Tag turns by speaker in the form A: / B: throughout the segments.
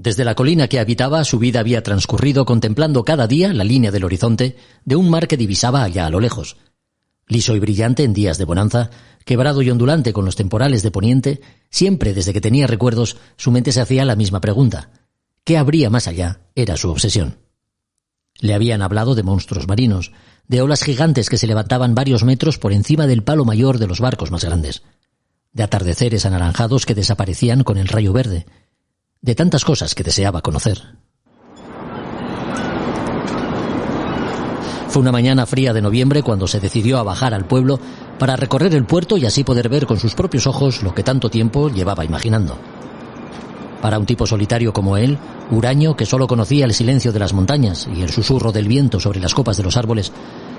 A: Desde la colina que habitaba, su vida había transcurrido contemplando cada día la línea del horizonte de un mar que divisaba allá a lo lejos. Liso y brillante en días de bonanza, quebrado y ondulante con los temporales de poniente, siempre desde que tenía recuerdos, su mente se hacía la misma pregunta. ¿Qué habría más allá? Era su obsesión. Le habían hablado de monstruos marinos, de olas gigantes que se levantaban varios metros por encima del palo mayor de los barcos más grandes, de atardeceres anaranjados que desaparecían con el rayo verde, de tantas cosas que deseaba conocer. Fue una mañana fría de noviembre cuando se decidió a bajar al pueblo para recorrer el puerto y así poder ver con sus propios ojos lo que tanto tiempo llevaba imaginando. Para un tipo solitario como él, huraño que solo conocía el silencio de las montañas y el susurro del viento sobre las copas de los árboles,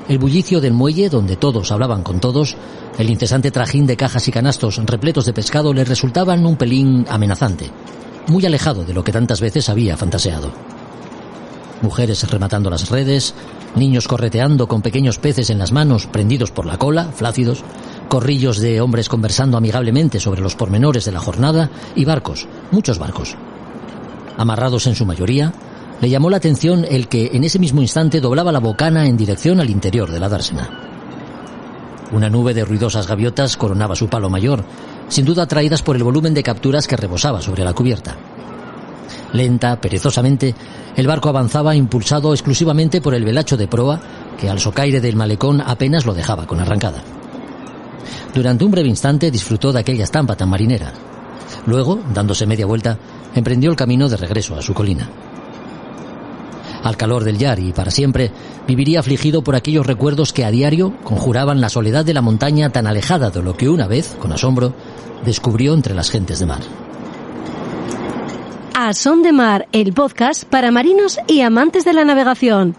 A: el bullicio del muelle donde todos hablaban con todos, el incesante trajín de cajas y canastos repletos de pescado le resultaban un pelín amenazante, muy alejado de lo que tantas veces había fantaseado. Mujeres rematando las redes, niños correteando con pequeños peces en las manos prendidos por la cola, flácidos, corrillos de hombres conversando amigablemente sobre los pormenores de la jornada y barcos, muchos barcos. Amarrados en su mayoría, le llamó la atención el que en ese mismo instante doblaba la bocana en dirección al interior de la dársena. Una nube de ruidosas gaviotas coronaba su palo mayor, sin duda atraídas por el volumen de capturas que rebosaba sobre la cubierta. Lenta, perezosamente, el barco avanzaba impulsado exclusivamente por el velacho de proa, que al socaire del malecón apenas lo dejaba con arrancada. Durante un breve instante disfrutó de aquella estampa tan marinera. Luego, dándose media vuelta, emprendió el camino de regreso a su colina. Al calor del yar y para siempre, viviría afligido por aquellos recuerdos que a diario conjuraban la soledad de la montaña tan alejada de lo que una vez, con asombro, descubrió entre las gentes de mar.
B: A Son de Mar, el podcast para marinos y amantes de la navegación.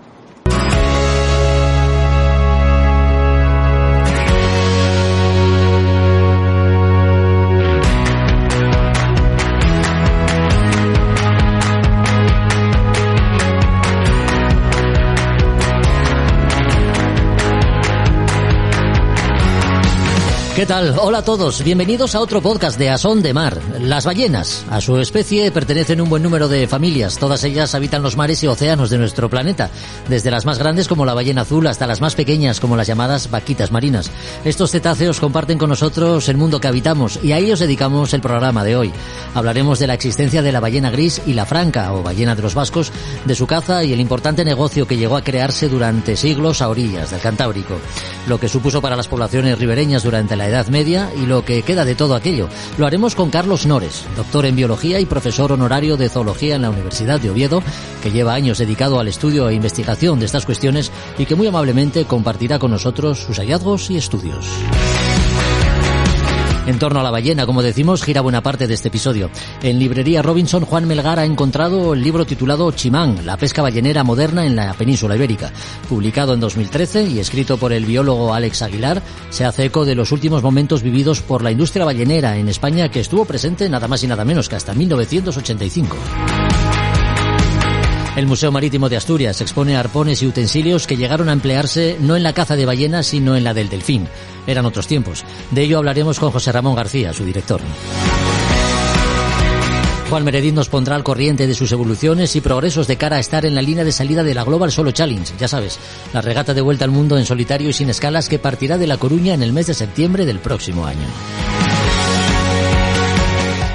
A: ¿Qué tal? Hola a todos, bienvenidos a otro podcast de A Son de Mar. Las ballenas, a su especie pertenecen un buen número de familias, todas ellas habitan los mares y océanos de nuestro planeta, desde las más grandes como la ballena azul hasta las más pequeñas como las llamadas vaquitas marinas. Estos cetáceos comparten con nosotros el mundo que habitamos y a ellos dedicamos el programa de hoy. Hablaremos de la existencia de la ballena gris y la franca, o ballena de los vascos, de su caza y el importante negocio que llegó a crearse durante siglos a orillas del Cantábrico, lo que supuso para las poblaciones ribereñas durante la Edad Media y lo que queda de todo aquello. Lo haremos con Carlos Nores, doctor en biología y profesor honorario de zoología en la Universidad de Oviedo, que lleva años dedicado al estudio e investigación de estas cuestiones y que muy amablemente compartirá con nosotros sus hallazgos y estudios. En torno a la ballena, como decimos, gira buena parte de este episodio. En Librería Robinson, Juan Melgar ha encontrado el libro titulado Chimán, la pesca ballenera moderna en la península ibérica. Publicado en 2013 y escrito por el biólogo Alex Aguilar, se hace eco de los últimos momentos vividos por la industria ballenera en España, que estuvo presente nada más y nada menos que hasta 1985. El Museo Marítimo de Asturias expone arpones y utensilios que llegaron a emplearse no en la caza de ballenas, sino en la del delfín. Eran otros tiempos. De ello hablaremos con José Ramón García, su director. Juan Meredith nos pondrá al corriente de sus evoluciones y progresos de cara a estar en la línea de salida de la Global Solo Challenge. Ya sabes, la regata de vuelta al mundo en solitario y sin escalas que partirá de La Coruña en el mes de septiembre del próximo año.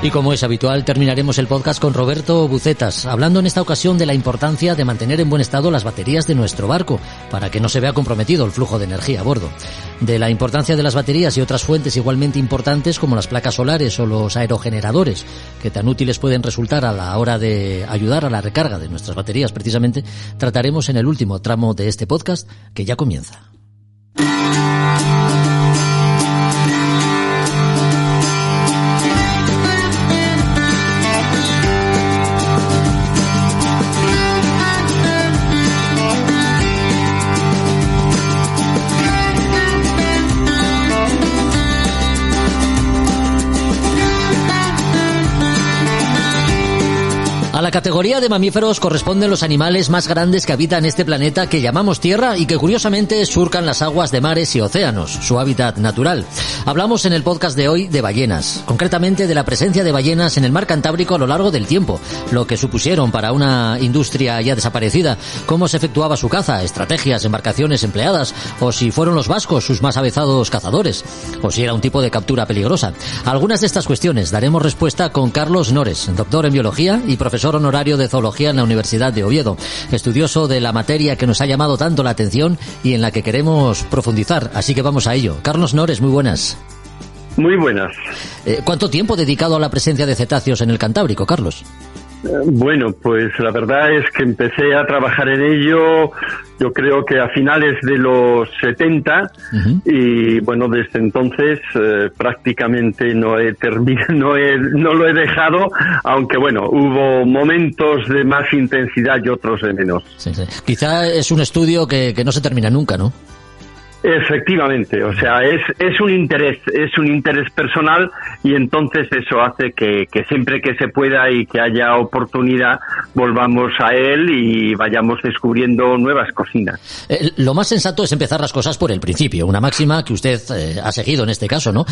A: Y como es habitual, terminaremos el podcast con Roberto Bucetas, hablando en esta ocasión de la importancia de mantener en buen estado las baterías de nuestro barco, para que no se vea comprometido el flujo de energía a bordo. De la importancia de las baterías y otras fuentes igualmente importantes como las placas solares o los aerogeneradores, que tan útiles pueden resultar a la hora de ayudar a la recarga de nuestras baterías precisamente, trataremos en el último tramo de este podcast que ya comienza. A la categoría de mamíferos corresponden los animales más grandes que habitan este planeta que llamamos Tierra y que curiosamente surcan las aguas de mares y océanos, su hábitat natural. Hablamos en el podcast de hoy de ballenas, concretamente de la presencia de ballenas en el mar Cantábrico a lo largo del tiempo, lo que supusieron para una industria ya desaparecida, cómo se efectuaba su caza, estrategias, embarcaciones empleadas, o si fueron los vascos sus más avezados cazadores, o si era un tipo de captura peligrosa. A algunas de estas cuestiones daremos respuesta con Carlos Nores, doctor en biología y profesor honorario de zoología en la Universidad de Oviedo, estudioso de la materia que nos ha llamado tanto la atención y en la que queremos profundizar. Así que vamos a ello. Carlos Nores, muy buenas.
C: Muy buenas.
A: ¿Cuánto tiempo dedicado a la presencia de cetáceos en el Cantábrico, Carlos?
C: Bueno, pues la verdad es que empecé a trabajar en ello, yo creo que a finales de los 70, y bueno, desde entonces prácticamente no lo he dejado, aunque bueno, hubo momentos de más intensidad y otros de menos.
A: Sí. Quizá es un estudio que no se termina nunca, ¿no?
C: Efectivamente, o sea, es un interés personal, y entonces eso hace que siempre que se pueda y que haya oportunidad volvamos a él y vayamos descubriendo nuevas cocinas.
A: Lo más sensato es empezar las cosas por el principio, una máxima que usted ha seguido en este caso, ¿no?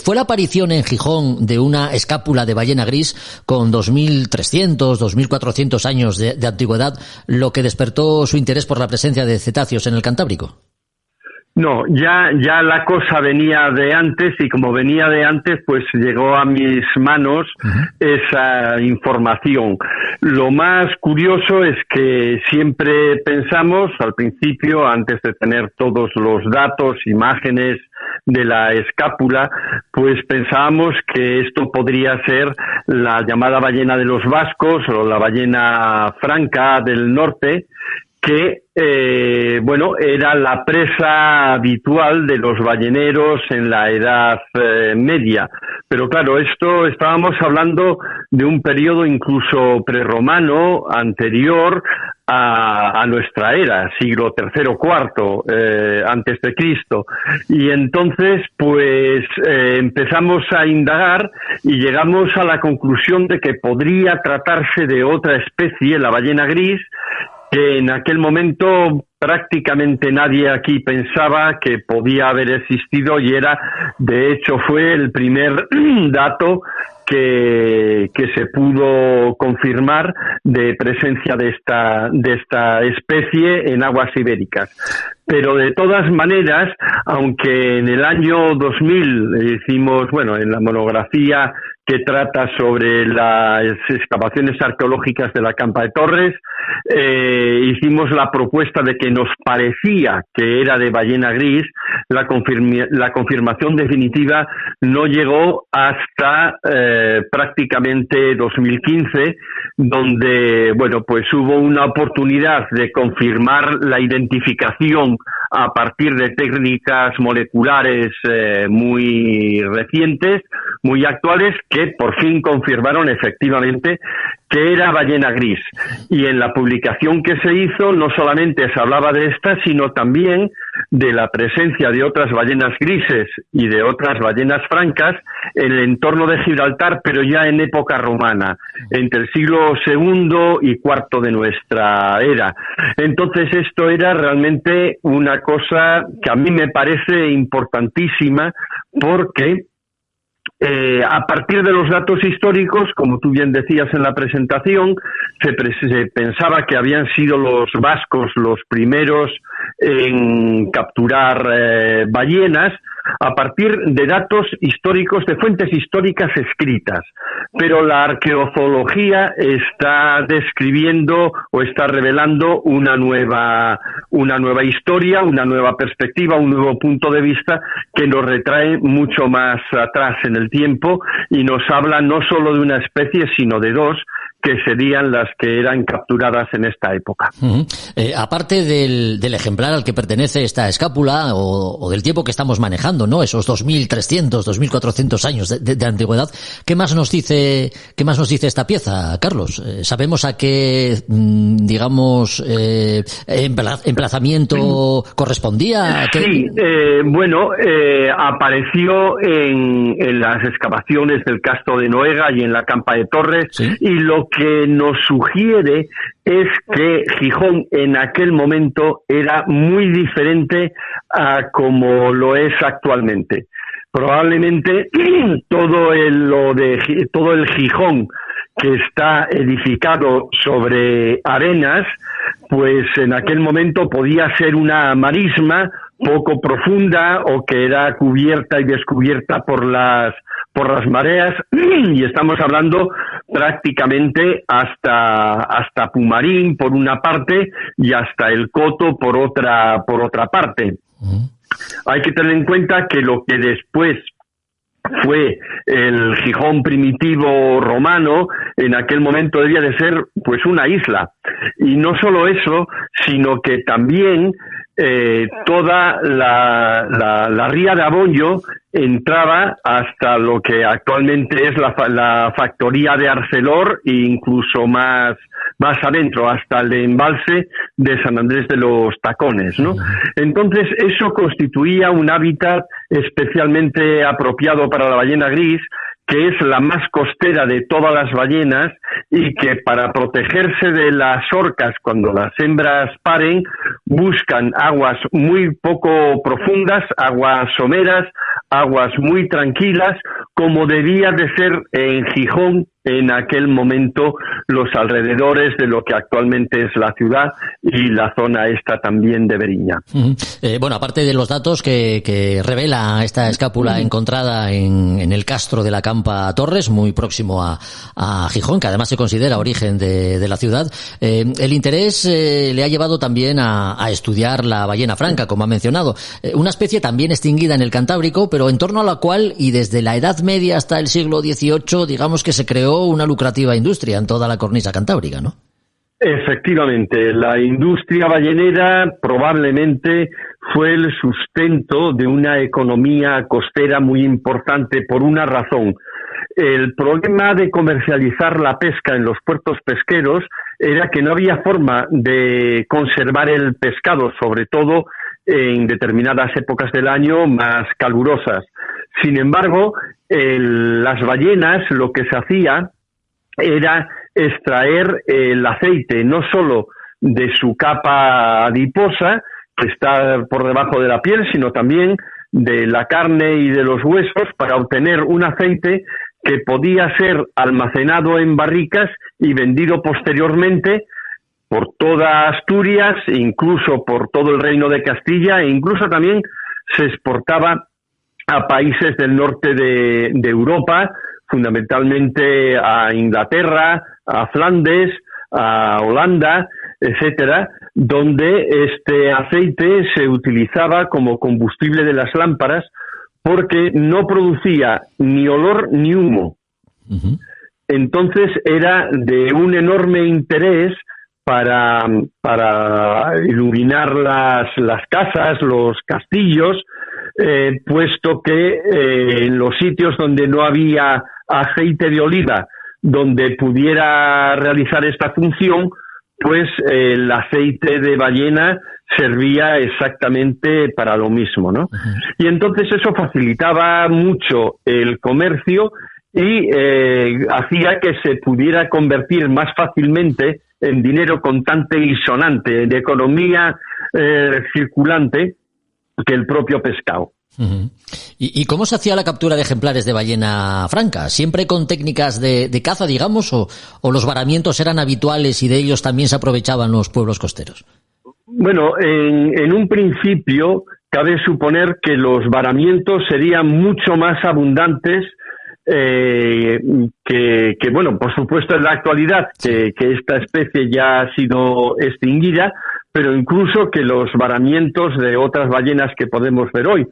A: Fue la aparición en Gijón de una escápula de ballena gris con 2.300, 2.400 años de antigüedad lo que despertó su interés por la presencia de cetáceos en el Cantábrico.
C: No, ya la cosa venía de antes, y como venía de antes, pues llegó a mis manos esa información. Lo más curioso es que siempre pensamos, al principio, antes de tener todos los datos, imágenes de la escápula, pues pensábamos que esto podría ser la llamada ballena de los vascos o la ballena franca del norte, que era la presa habitual de los balleneros en la Edad Media. Pero claro, estábamos hablando de un periodo incluso prerromano, anterior a nuestra era, siglo III o IV antes de Cristo. Y entonces pues empezamos a indagar y llegamos a la conclusión de que podría tratarse de otra especie, la ballena gris, que en aquel momento prácticamente nadie aquí pensaba que podía haber existido, y de hecho fue el primer dato que se pudo confirmar de presencia de esta especie en aguas ibéricas. Pero de todas maneras, aunque en el año 2000 hicimos, en la monografía que trata sobre las excavaciones arqueológicas de la Campa de Torres, hicimos la propuesta de que nos parecía que era de ballena gris. La confirmación definitiva no llegó hasta prácticamente 2015, donde pues hubo una oportunidad de confirmar la identificación a partir de técnicas moleculares muy recientes, muy actuales, que por fin confirmaron efectivamente que era ballena gris. Y en la publicación que se hizo no solamente se hablaba de esta, sino también de la presencia de otras ballenas grises y de otras ballenas francas en el entorno de Gibraltar, pero ya en época romana, entre el siglo II y IV de nuestra era. Entonces esto era realmente una cosa que a mí me parece importantísima, porque a partir de los datos históricos, como tú bien decías en la presentación, se pensaba que habían sido los vascos los primeros en capturar ballenas, a partir de datos históricos, de fuentes históricas escritas. Pero la arqueozoología está describiendo o está revelando una nueva historia, una nueva perspectiva, un nuevo punto de vista que nos retrae mucho más atrás en el tiempo, y nos habla no solo de una especie, sino de dos, que serían las que eran capturadas en esta época.
A: Aparte del ejemplar al que pertenece esta escápula, o del tiempo que estamos manejando, ¿no? Esos 2.300, 2.400 años de antigüedad, ¿qué más nos dice esta pieza, Carlos? ¿Sabemos a qué, emplazamiento correspondía?
C: Sí, apareció en las excavaciones del Castro de Noega y en la Campa de Torres, ¿sí? Y lo lo que nos sugiere es que Gijón en aquel momento era muy diferente a como lo es actualmente. Probablemente todo el Gijón que está edificado sobre arenas, pues en aquel momento podía ser una marisma poco profunda o que era cubierta y descubierta por las mareas, y estamos hablando prácticamente hasta Pumarín por una parte y hasta el Coto por otra parte. Hay que tener en cuenta que lo que después fue el Gijón primitivo romano, en aquel momento debía de ser pues una isla. Y no solo eso, sino que también toda la ría de Abonyo entraba hasta lo que actualmente es la factoría de Arcelor e incluso más adentro, hasta el embalse de San Andrés de los Tacones, ¿no? Entonces, eso constituía un hábitat especialmente apropiado para la ballena gris, que es la más costera de todas las ballenas y que para protegerse de las orcas cuando las hembras paren buscan aguas muy poco profundas, aguas someras, aguas muy tranquilas, como debía de ser en Gijón en aquel momento, los alrededores de lo que actualmente es la ciudad y la zona esta también de Beriña.
A: Bueno, aparte de los datos que revela esta escápula encontrada en el castro de la Campa Torres, muy próximo a Gijón, que además se considera origen de la ciudad, el interés le ha llevado también a estudiar la ballena franca, como ha mencionado, una especie también extinguida en el Cantábrico, pero en torno a la cual, y desde la Edad Media hasta el siglo XVIII, digamos que se creó una lucrativa industria en toda la cornisa cantábrica, ¿no?
C: Efectivamente, la industria ballenera probablemente fue el sustento de una economía costera muy importante por una razón. El problema de comercializar la pesca en los puertos pesqueros era que no había forma de conservar el pescado, sobre todo en determinadas épocas del año más calurosas. Sin embargo, las ballenas, lo que se hacía era extraer el aceite no solo de su capa adiposa, que está por debajo de la piel, sino también de la carne y de los huesos, para obtener un aceite que podía ser almacenado en barricas y vendido posteriormente por toda Asturias, incluso por todo el Reino de Castilla, e incluso también se exportaba a países del norte de Europa, fundamentalmente a Inglaterra, a Flandes, a Holanda, etcétera, donde este aceite se utilizaba como combustible de las lámparas porque no producía ni olor ni humo. Entonces era de un enorme interés para iluminar las casas, los castillos, puesto que en los sitios donde no había aceite de oliva donde pudiera realizar esta función, pues el aceite de ballena servía exactamente para lo mismo, ¿no? Y entonces eso facilitaba mucho el comercio y hacía que se pudiera convertir más fácilmente en dinero contante y sonante, de economía circulante, que el propio pescado.
A: ¿Y cómo se hacía la captura de ejemplares de ballena franca? ¿Siempre con técnicas de caza, digamos, o los varamientos eran habituales y de ellos también se aprovechaban los pueblos costeros?
C: Bueno, en un principio cabe suponer que los varamientos serían mucho más abundantes que bueno, por supuesto en la actualidad que esta especie ya ha sido extinguida, pero incluso que los varamientos de otras ballenas que podemos ver hoy,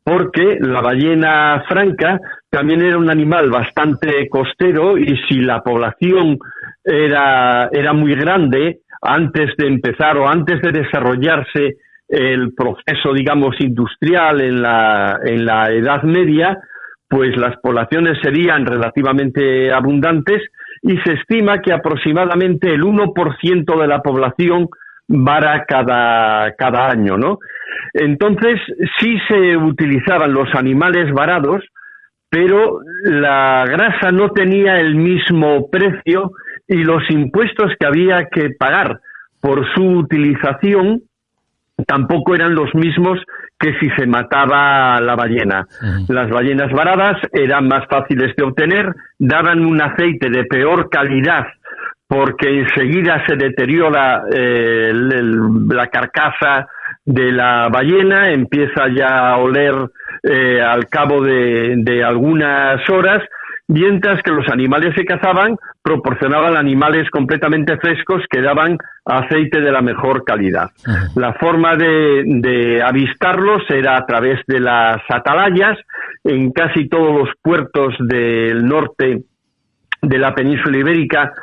C: porque la ballena franca también era un animal bastante costero y si la población era muy grande antes de empezar o antes de desarrollarse el proceso, digamos, industrial en la Edad Media, pues las poblaciones serían relativamente abundantes y se estima que aproximadamente el 1% de la población vara cada año, ¿no? Entonces sí se utilizaban los animales varados, pero la grasa no tenía el mismo precio y los impuestos que había que pagar por su utilización tampoco eran los mismos que si se mataba la ballena. Las ballenas varadas eran más fáciles de obtener, daban un aceite de peor calidad porque enseguida se deteriora la carcasa de la ballena, empieza ya a oler al cabo de algunas horas, mientras que los animales que cazaban proporcionaban animales completamente frescos que daban aceite de la mejor calidad. La forma de avistarlos era a través de las atalayas. En casi todos los puertos del norte de la península ibérica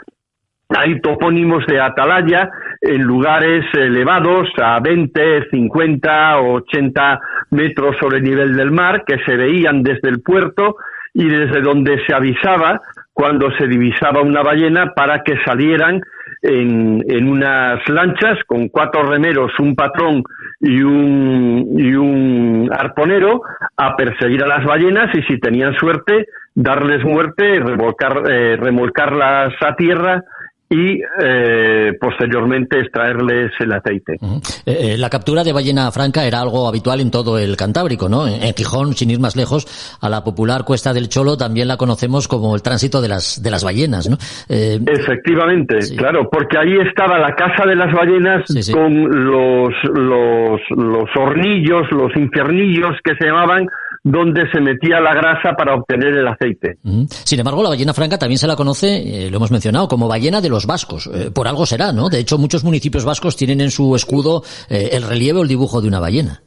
C: hay topónimos de atalaya en lugares elevados a 20, 50 o 80 metros sobre el nivel del mar, que se veían desde el puerto y desde donde se avisaba cuando se divisaba una ballena para que salieran en unas lanchas con 4 remeros, un patrón y un arponero a perseguir a las ballenas y, si tenían suerte, darles muerte, remolcarlas a tierra y posteriormente extraerles el aceite.
A: La captura de ballena franca era algo habitual en todo el Cantábrico, ¿no? En Gijón, sin ir más lejos, a la popular Cuesta del Cholo también la conocemos como el tránsito de las ballenas, ¿no?
C: Efectivamente, sí. Claro, porque ahí estaba la casa de las ballenas, sí. Con los hornillos, los infiernillos que se llamaban, donde se metía la grasa para obtener el aceite.
A: Sin embargo, la ballena franca también se la conoce, lo hemos mencionado, como ballena de los vascos. Por algo será, ¿no? De hecho, muchos municipios vascos tienen en su escudo el relieve o el dibujo de una ballena.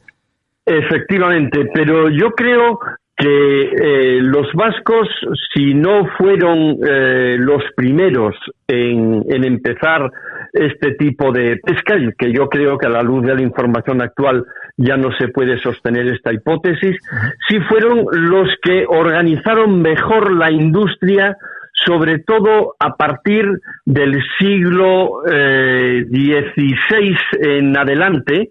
C: Efectivamente, pero yo creo que los vascos, si no fueron los primeros en empezar este tipo de pesca, que yo creo que a la luz de la información actual ya no se puede sostener esta hipótesis, sí fueron los que organizaron mejor la industria, sobre todo a partir del siglo XVI en adelante,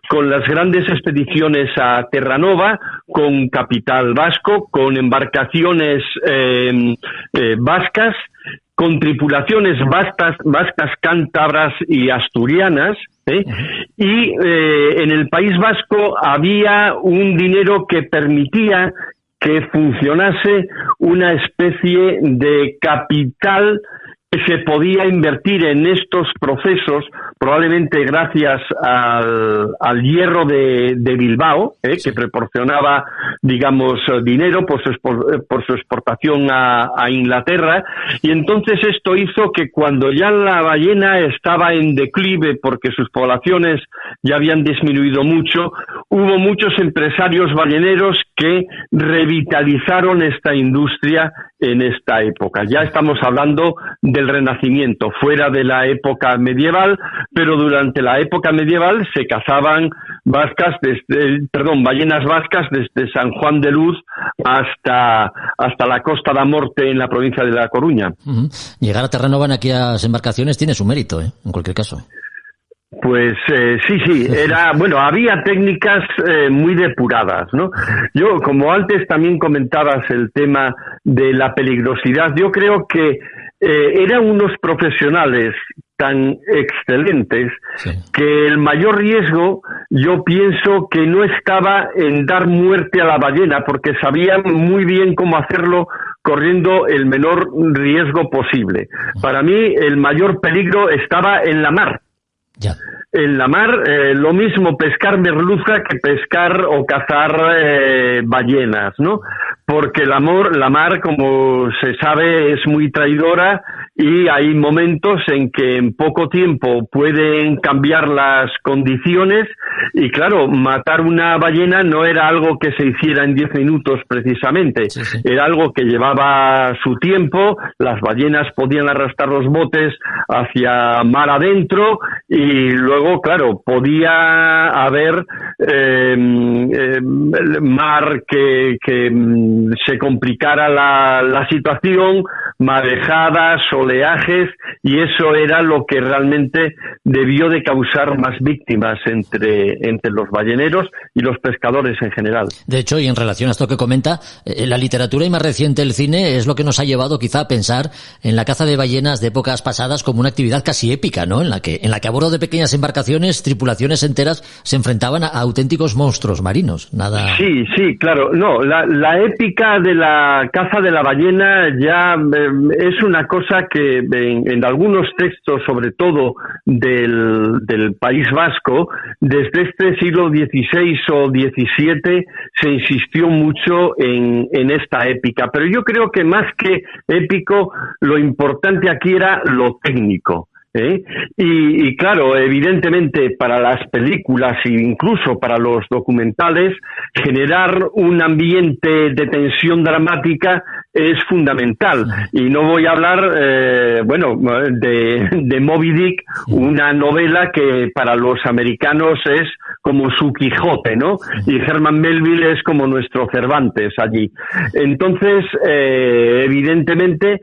C: con las grandes expediciones a Terranova, con capital vasco, con embarcaciones vascas, con tripulaciones vascas, cántabras y asturianas, y en el País Vasco había un dinero que permitía que funcionase una especie de capital que se podía invertir en estos procesos, probablemente gracias al hierro de Bilbao, que proporcionaba, digamos, dinero por su exportación a Inglaterra, y entonces esto hizo que cuando ya la ballena estaba en declive porque sus poblaciones ya habían disminuido mucho, hubo muchos empresarios balleneros que revitalizaron esta industria en esta época. Ya estamos hablando del Renacimiento, fuera de la época medieval, pero durante la época medieval se cazaban ballenas vascas desde San Juan de Luz hasta la Costa da Morte en la provincia de La Coruña.
A: Llegar a Terranova en aquellas embarcaciones tiene su mérito, en cualquier caso.
C: Pues sí, había técnicas muy depuradas, ¿no? Yo, como antes también comentabas el tema de la peligrosidad, yo creo que eran unos profesionales tan excelentes, sí, que el mayor riesgo, yo pienso que no estaba en dar muerte a la ballena, porque sabían muy bien cómo hacerlo corriendo el menor riesgo posible. Para mí, el mayor peligro estaba en la mar. Ya. En la mar, lo mismo pescar merluza que pescar o cazar ballenas, ¿no? Porque la mar, como se sabe, es muy traidora y hay momentos en que en poco tiempo pueden cambiar las condiciones y, claro, matar una ballena no era algo que se hiciera en 10 minutos precisamente, sí. Era algo que llevaba su tiempo. Las ballenas podían arrastrar los botes hacia mar adentro y luego, claro, podía haber mar que se complicara la situación, marejadas, oleajes, y eso era lo que realmente debió de causar más víctimas entre los balleneros y los pescadores en general.
A: De hecho, y en relación a esto que comenta, la literatura y más reciente el cine es lo que nos ha llevado quizá a pensar en la caza de ballenas de épocas pasadas como una actividad casi épica, ¿no? En la que a bordo de pequeñas embarcaciones, tripulaciones enteras se enfrentaban a auténticos monstruos marinos. Nada.
C: Sí, claro. No, la épica de la caza de la ballena ya es una cosa que en algunos textos, sobre todo del País Vasco, desde este siglo XVI o XVII se insistió mucho en esta épica. Pero yo creo que más que épico, lo importante aquí era lo técnico. Y claro, evidentemente para las películas e incluso para los documentales, generar un ambiente de tensión dramática es fundamental. Y no voy a hablar, de Moby Dick, una novela que para los americanos es como su Quijote, ¿no? Y Herman Melville es como nuestro Cervantes allí. Entonces, evidentemente,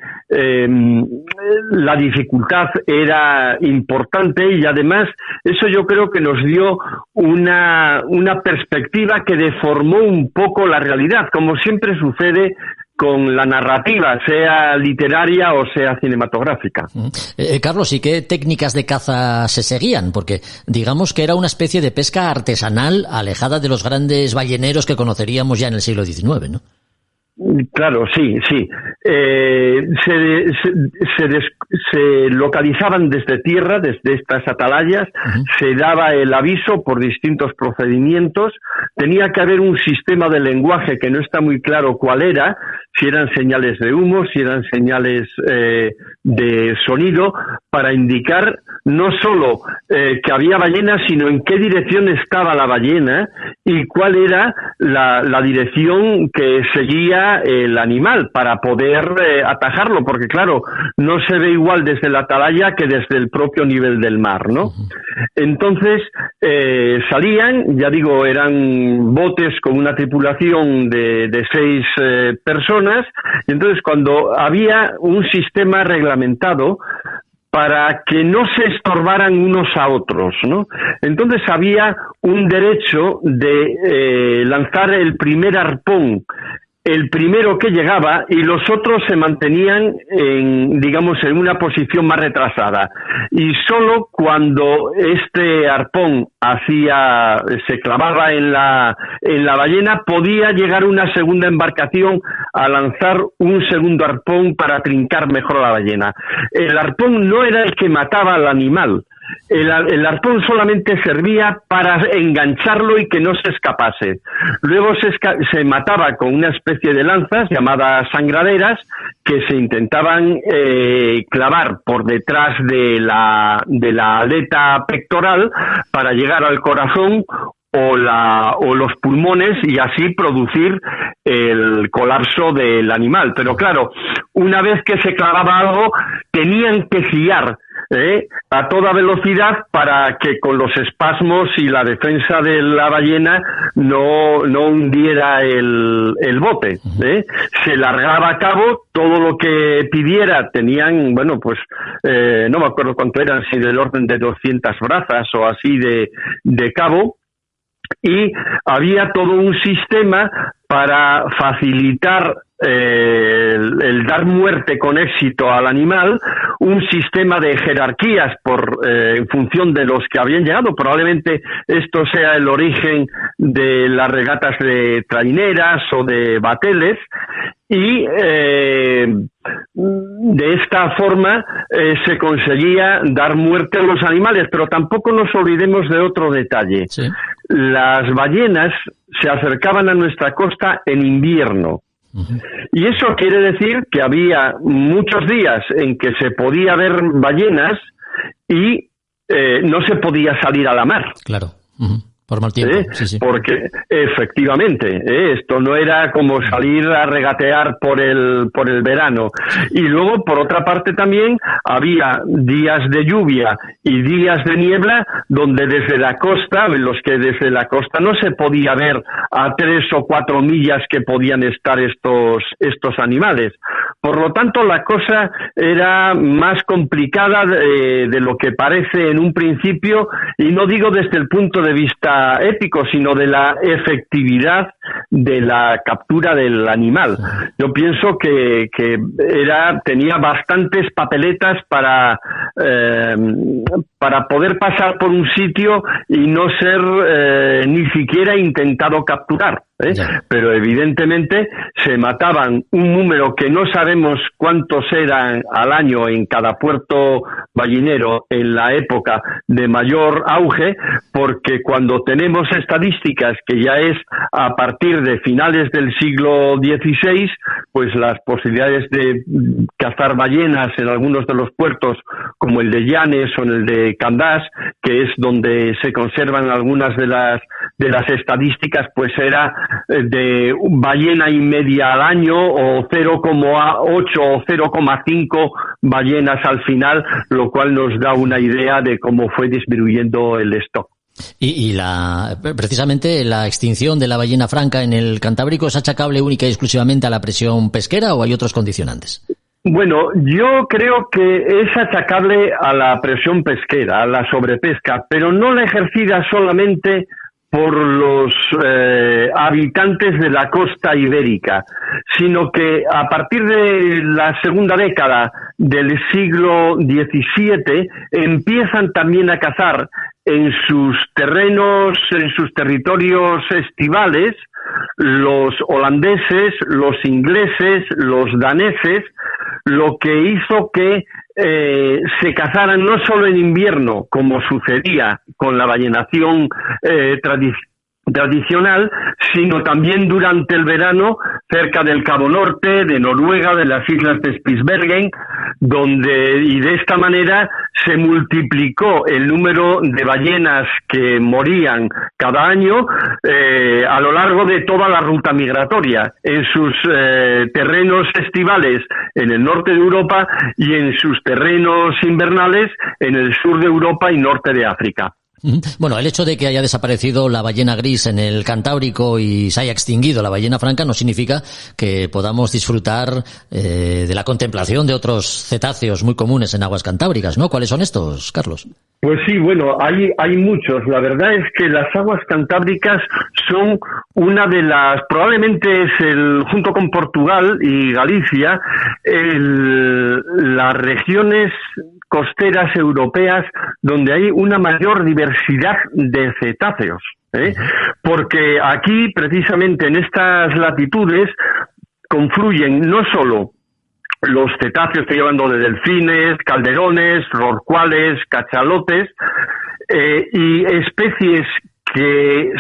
C: la dificultad era importante, y además eso yo creo que nos dio una perspectiva que deformó un poco la realidad, como siempre sucede con la narrativa, sea literaria o sea cinematográfica.
A: Carlos, ¿y qué técnicas de caza se seguían? Porque digamos que era una especie de pesca artesanal alejada de los grandes balleneros que conoceríamos ya en el siglo XIX, ¿no?
C: Claro, sí. Se localizaban desde tierra, desde estas atalayas, se daba el aviso por distintos procedimientos, tenía que haber un sistema de lenguaje que no está muy claro cuál era, si eran señales de humo, si eran señales de sonido, para indicar no solo que había ballenas, sino en qué dirección estaba la ballena y cuál era la dirección que seguía el animal para poder atajarlo, porque claro, no se ve igual desde la atalaya que desde el propio nivel del mar, ¿no? Entonces salían, ya digo, eran botes con una tripulación de 6 personas, y entonces cuando había un sistema reglamentado para que no se estorbaran unos a otros, ¿no? Entonces había un derecho de lanzar el primer arpón, el primero que llegaba, y los otros se mantenían en una posición más retrasada. Y solo cuando este arpón se clavaba en la ballena, podía llegar una segunda embarcación a lanzar un segundo arpón para trincar mejor a la ballena. El arpón no era el que mataba al animal. El arpón solamente servía para engancharlo y que no se escapase. Luego se mataba con una especie de lanzas llamadas sangraderas que se intentaban clavar por detrás de la aleta pectoral para llegar al corazón o los pulmones, y así producir el colapso del animal. Pero claro, una vez que se clavaba algo, tenían que girar a toda velocidad para que con los espasmos y la defensa de la ballena no hundiera el bote. Se largaba a cabo, todo lo que pidiera tenían, no me acuerdo cuánto eran, si del orden de 200 brazas o así de cabo, y había todo un sistema para facilitar el dar muerte con éxito al animal, un sistema de jerarquías en función de los que habían llegado. Probablemente esto sea el origen de las regatas de traineras o de bateles, y de esta forma se conseguía dar muerte a los animales. Pero tampoco nos olvidemos de otro detalle. Sí. Las ballenas se acercaban a nuestra costa en invierno. Y eso quiere decir que había muchos días en que se podía ver ballenas y no se podía salir a la mar.
A: Claro. Por mal tiempo, sí.
C: Porque efectivamente, esto no era como salir a regatear por el verano. Y luego, por otra parte, también había días de lluvia y días de niebla donde desde la costa, en los que desde la costa no se podía ver a 3 o 4 millas que podían estar estos animales. Por lo tanto, la cosa era más complicada de lo que parece en un principio, y no digo desde el punto de vista ético, sino de la efectividad de la captura del animal. Yo pienso que tenía bastantes papeletas para poder pasar por un sitio y no ser ni siquiera intentado capturar. Pero evidentemente se mataban un número que no sabemos cuántos eran al año en cada puerto ballenero en la época de mayor auge, porque cuando tenemos estadísticas que ya es a partir de finales del siglo XVI, pues las posibilidades de cazar ballenas en algunos de los puertos, como el de Llanes o en el de Candás, que es donde se conservan algunas de las estadísticas, pues era de ballena y media al año, o 0,8 o 0,5 ballenas al final, lo cual nos da una idea de cómo fue disminuyendo el stock.
A: Y precisamente la extinción de la ballena franca en el Cantábrico, ¿es achacable única y exclusivamente a la presión pesquera o hay otros condicionantes?
C: Bueno, yo creo que es achacable a la presión pesquera, a la sobrepesca, pero no la ejercida solamente por los habitantes de la costa ibérica, sino que a partir de la segunda década del siglo XVII empiezan también a cazar en sus terrenos, en sus territorios estivales, los holandeses, los ingleses, los daneses, lo que hizo que se cazaran no solo en invierno, como sucedía con la ballenación tradicional, sino también durante el verano cerca del Cabo Norte, de Noruega, de las islas de Spitsbergen, y de esta manera se multiplicó el número de ballenas que morían cada año a lo largo de toda la ruta migratoria, en sus terrenos estivales en el norte de Europa y en sus terrenos invernales en el sur de Europa y norte de África.
A: Bueno, el hecho de que haya desaparecido la ballena gris en el Cantábrico y se haya extinguido la ballena franca no significa que podamos disfrutar de la contemplación de otros cetáceos muy comunes en aguas cantábricas, ¿no? ¿Cuáles son estos, Carlos?
C: Pues sí, bueno, hay muchos. La verdad es que las aguas cantábricas son una de las, probablemente es junto con Portugal y Galicia, las regiones costeras europeas donde hay una mayor diversidad de cetáceos, porque aquí, precisamente en estas latitudes, confluyen no solo los cetáceos, estoy hablando de delfines, calderones, rorcuales, cachalotes, y especies que,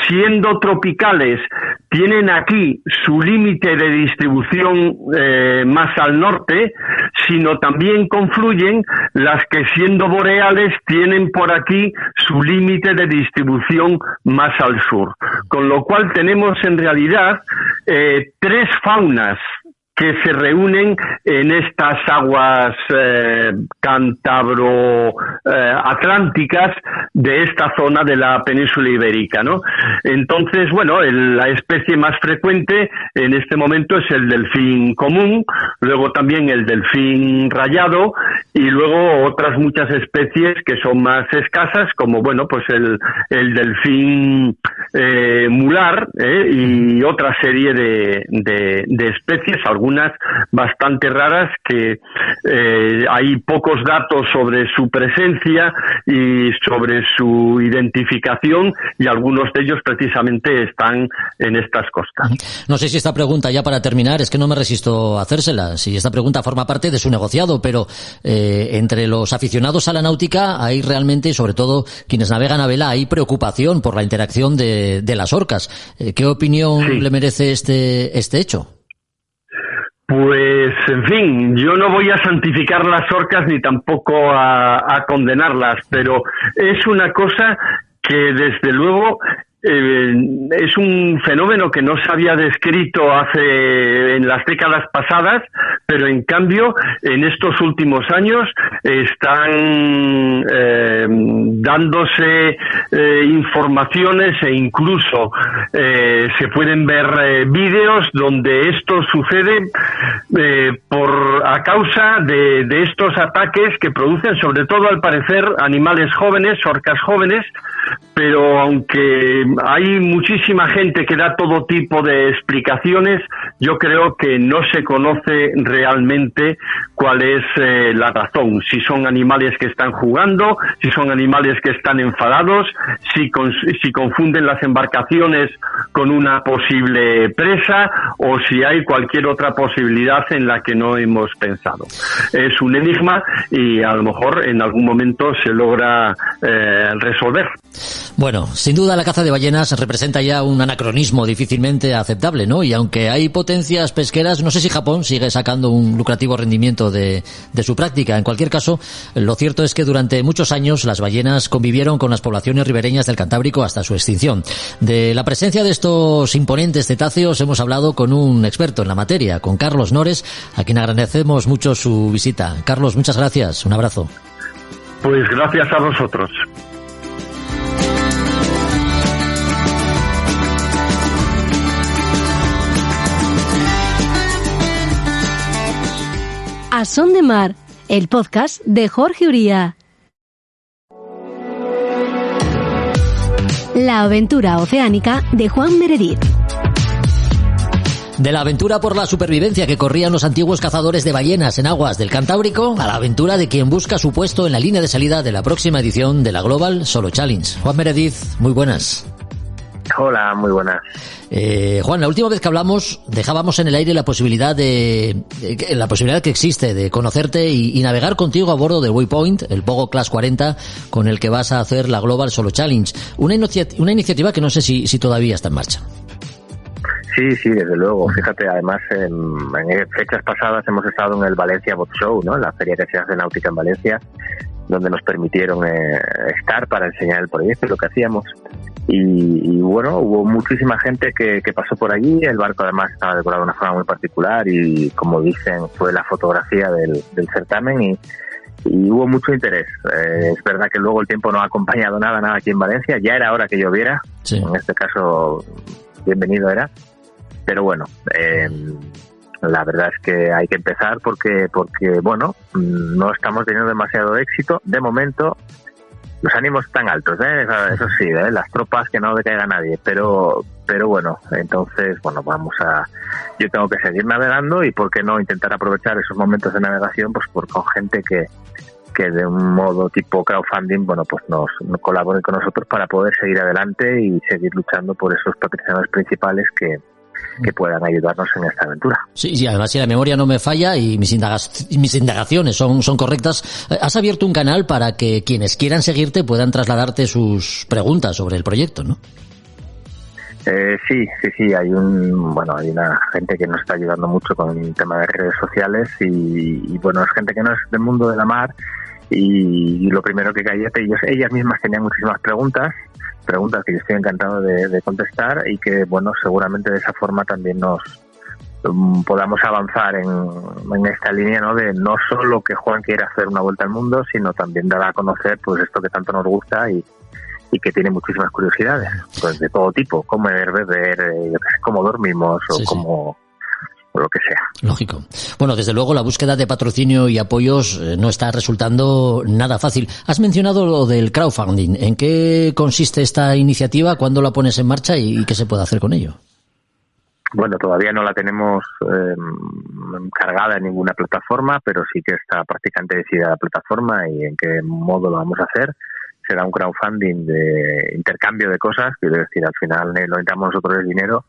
C: siendo tropicales, tienen aquí su límite de distribución más al norte, sino también confluyen las que, siendo boreales, tienen por aquí su límite de distribución más al sur. Con lo cual tenemos en realidad 3 faunas que se reúnen en estas aguas cántabro-atlánticas de esta zona de la península ibérica, ¿no? Entonces, bueno, la especie más frecuente en este momento es el delfín común, luego también el delfín rayado y luego otras muchas especies que son más escasas, como, bueno, pues el delfín mular y otra serie de especies, algunas bastante raras que hay pocos datos sobre su presencia y sobre su identificación, y algunos de ellos precisamente están en estas costas.
A: No sé si esta pregunta, ya para terminar, es que no me resisto a hacérsela, si esta pregunta forma parte de su negociado, pero entre los aficionados a la náutica hay realmente, sobre todo quienes navegan a vela, hay preocupación por la interacción de las orcas. ¿Qué opinión le merece este hecho?
C: Pues, en fin, yo no voy a santificar las orcas ni tampoco a condenarlas, pero es una cosa que desde luego es un fenómeno que no se había descrito en las décadas pasadas, pero en cambio en estos últimos años están dándose informaciones e incluso se pueden ver vídeos donde esto sucede a causa de estos ataques que producen sobre todo al parecer animales jóvenes, orcas jóvenes, pero aunque hay muchísima gente que da todo tipo de explicaciones, yo creo que no se conoce realmente cuál es la razón. Si son animales que están jugando, si son animales que están enfadados, si confunden las embarcaciones con una posible presa o si hay cualquier otra posibilidad en la que no hemos pensado. Es un enigma y a lo mejor en algún momento se logra resolver.
A: Bueno, sin duda la caza de ballenas representa ya un anacronismo difícilmente aceptable, ¿no? Y aunque hay potencias pesqueras, no sé si Japón sigue sacando un lucrativo rendimiento de su práctica. En cualquier caso, lo cierto es que durante muchos años las ballenas convivieron con las poblaciones ribereñas del Cantábrico hasta su extinción. De la presencia de estos imponentes cetáceos hemos hablado con un experto en la materia, con Carlos Nores, a quien agradecemos mucho su visita. Carlos, muchas gracias. Un abrazo.
C: Pues gracias a vosotros.
B: A Son de Mar, el podcast de Jorge Uría. La aventura oceánica de Juan Meredith.
A: De la aventura por la supervivencia que corrían los antiguos cazadores de ballenas en aguas del Cantábrico a la aventura de quien busca su puesto en la línea de salida de la próxima edición de la Global Solo Challenge. Juan Meredith, muy buenas.
D: Hola, muy buenas.
A: Juan, la última vez que hablamos dejábamos en el aire la posibilidad que existe de conocerte y navegar contigo a bordo del Waypoint, el Pogo Class 40, con el que vas a hacer la Global Solo Challenge. Una iniciativa que no sé si todavía está en marcha.
D: Sí, desde luego. Fíjate, además, en fechas pasadas hemos estado en el Valencia Boat Show, ¿no? La feria que se hace náutica en Valencia, donde nos permitieron estar para enseñar el proyecto y lo que hacíamos. Y bueno, hubo muchísima gente que pasó por allí. El barco además estaba decorado de una forma muy particular y, como dicen, fue la fotografía del certamen y hubo mucho interés. Es verdad que luego el tiempo no ha acompañado nada aquí en Valencia. Ya era hora que lloviera. Sí. En este caso, bienvenido era. Pero bueno, la verdad es que hay que empezar porque bueno, no estamos teniendo demasiado éxito de momento. Los ánimos están altos, eso sí, las tropas, que no decaiga nadie, pero bueno, entonces, bueno, yo tengo que seguir navegando y por qué no intentar aprovechar esos momentos de navegación pues con gente que de un modo tipo crowdfunding, bueno, pues nos colaboren con nosotros para poder seguir adelante y seguir luchando por esos patrocinadores principales que puedan ayudarnos en esta aventura.
A: Sí, además si la memoria no me falla y mis indagaciones son correctas, has abierto un canal para que quienes quieran seguirte puedan trasladarte sus preguntas sobre el proyecto, ¿no?
D: Sí, hay una gente que nos está ayudando mucho con el tema de redes sociales y bueno, es gente que no es del mundo de la mar y lo primero que ellas mismas tenían muchísimas preguntas que yo estoy encantado de contestar y que, bueno, seguramente de esa forma también nos podamos avanzar en esta línea, ¿no? De no solo que Juan quiera hacer una vuelta al mundo, sino también dar a conocer pues esto que tanto nos gusta y que tiene muchísimas curiosidades, pues de todo tipo, comer, beber, cómo dormimos o lo que sea.
A: Lógico. Bueno, desde luego la búsqueda de patrocinio y apoyos no está resultando nada fácil. Has mencionado lo del crowdfunding. ¿En qué consiste esta iniciativa? ¿Cuándo la pones en marcha y qué se puede hacer con ello?
D: Bueno, todavía no la tenemos cargada en ninguna plataforma, pero sí que está prácticamente decidida la plataforma y en qué modo lo vamos a hacer. Será un crowdfunding de intercambio de cosas, quiero decir, al final lo necesitamos nosotros el dinero.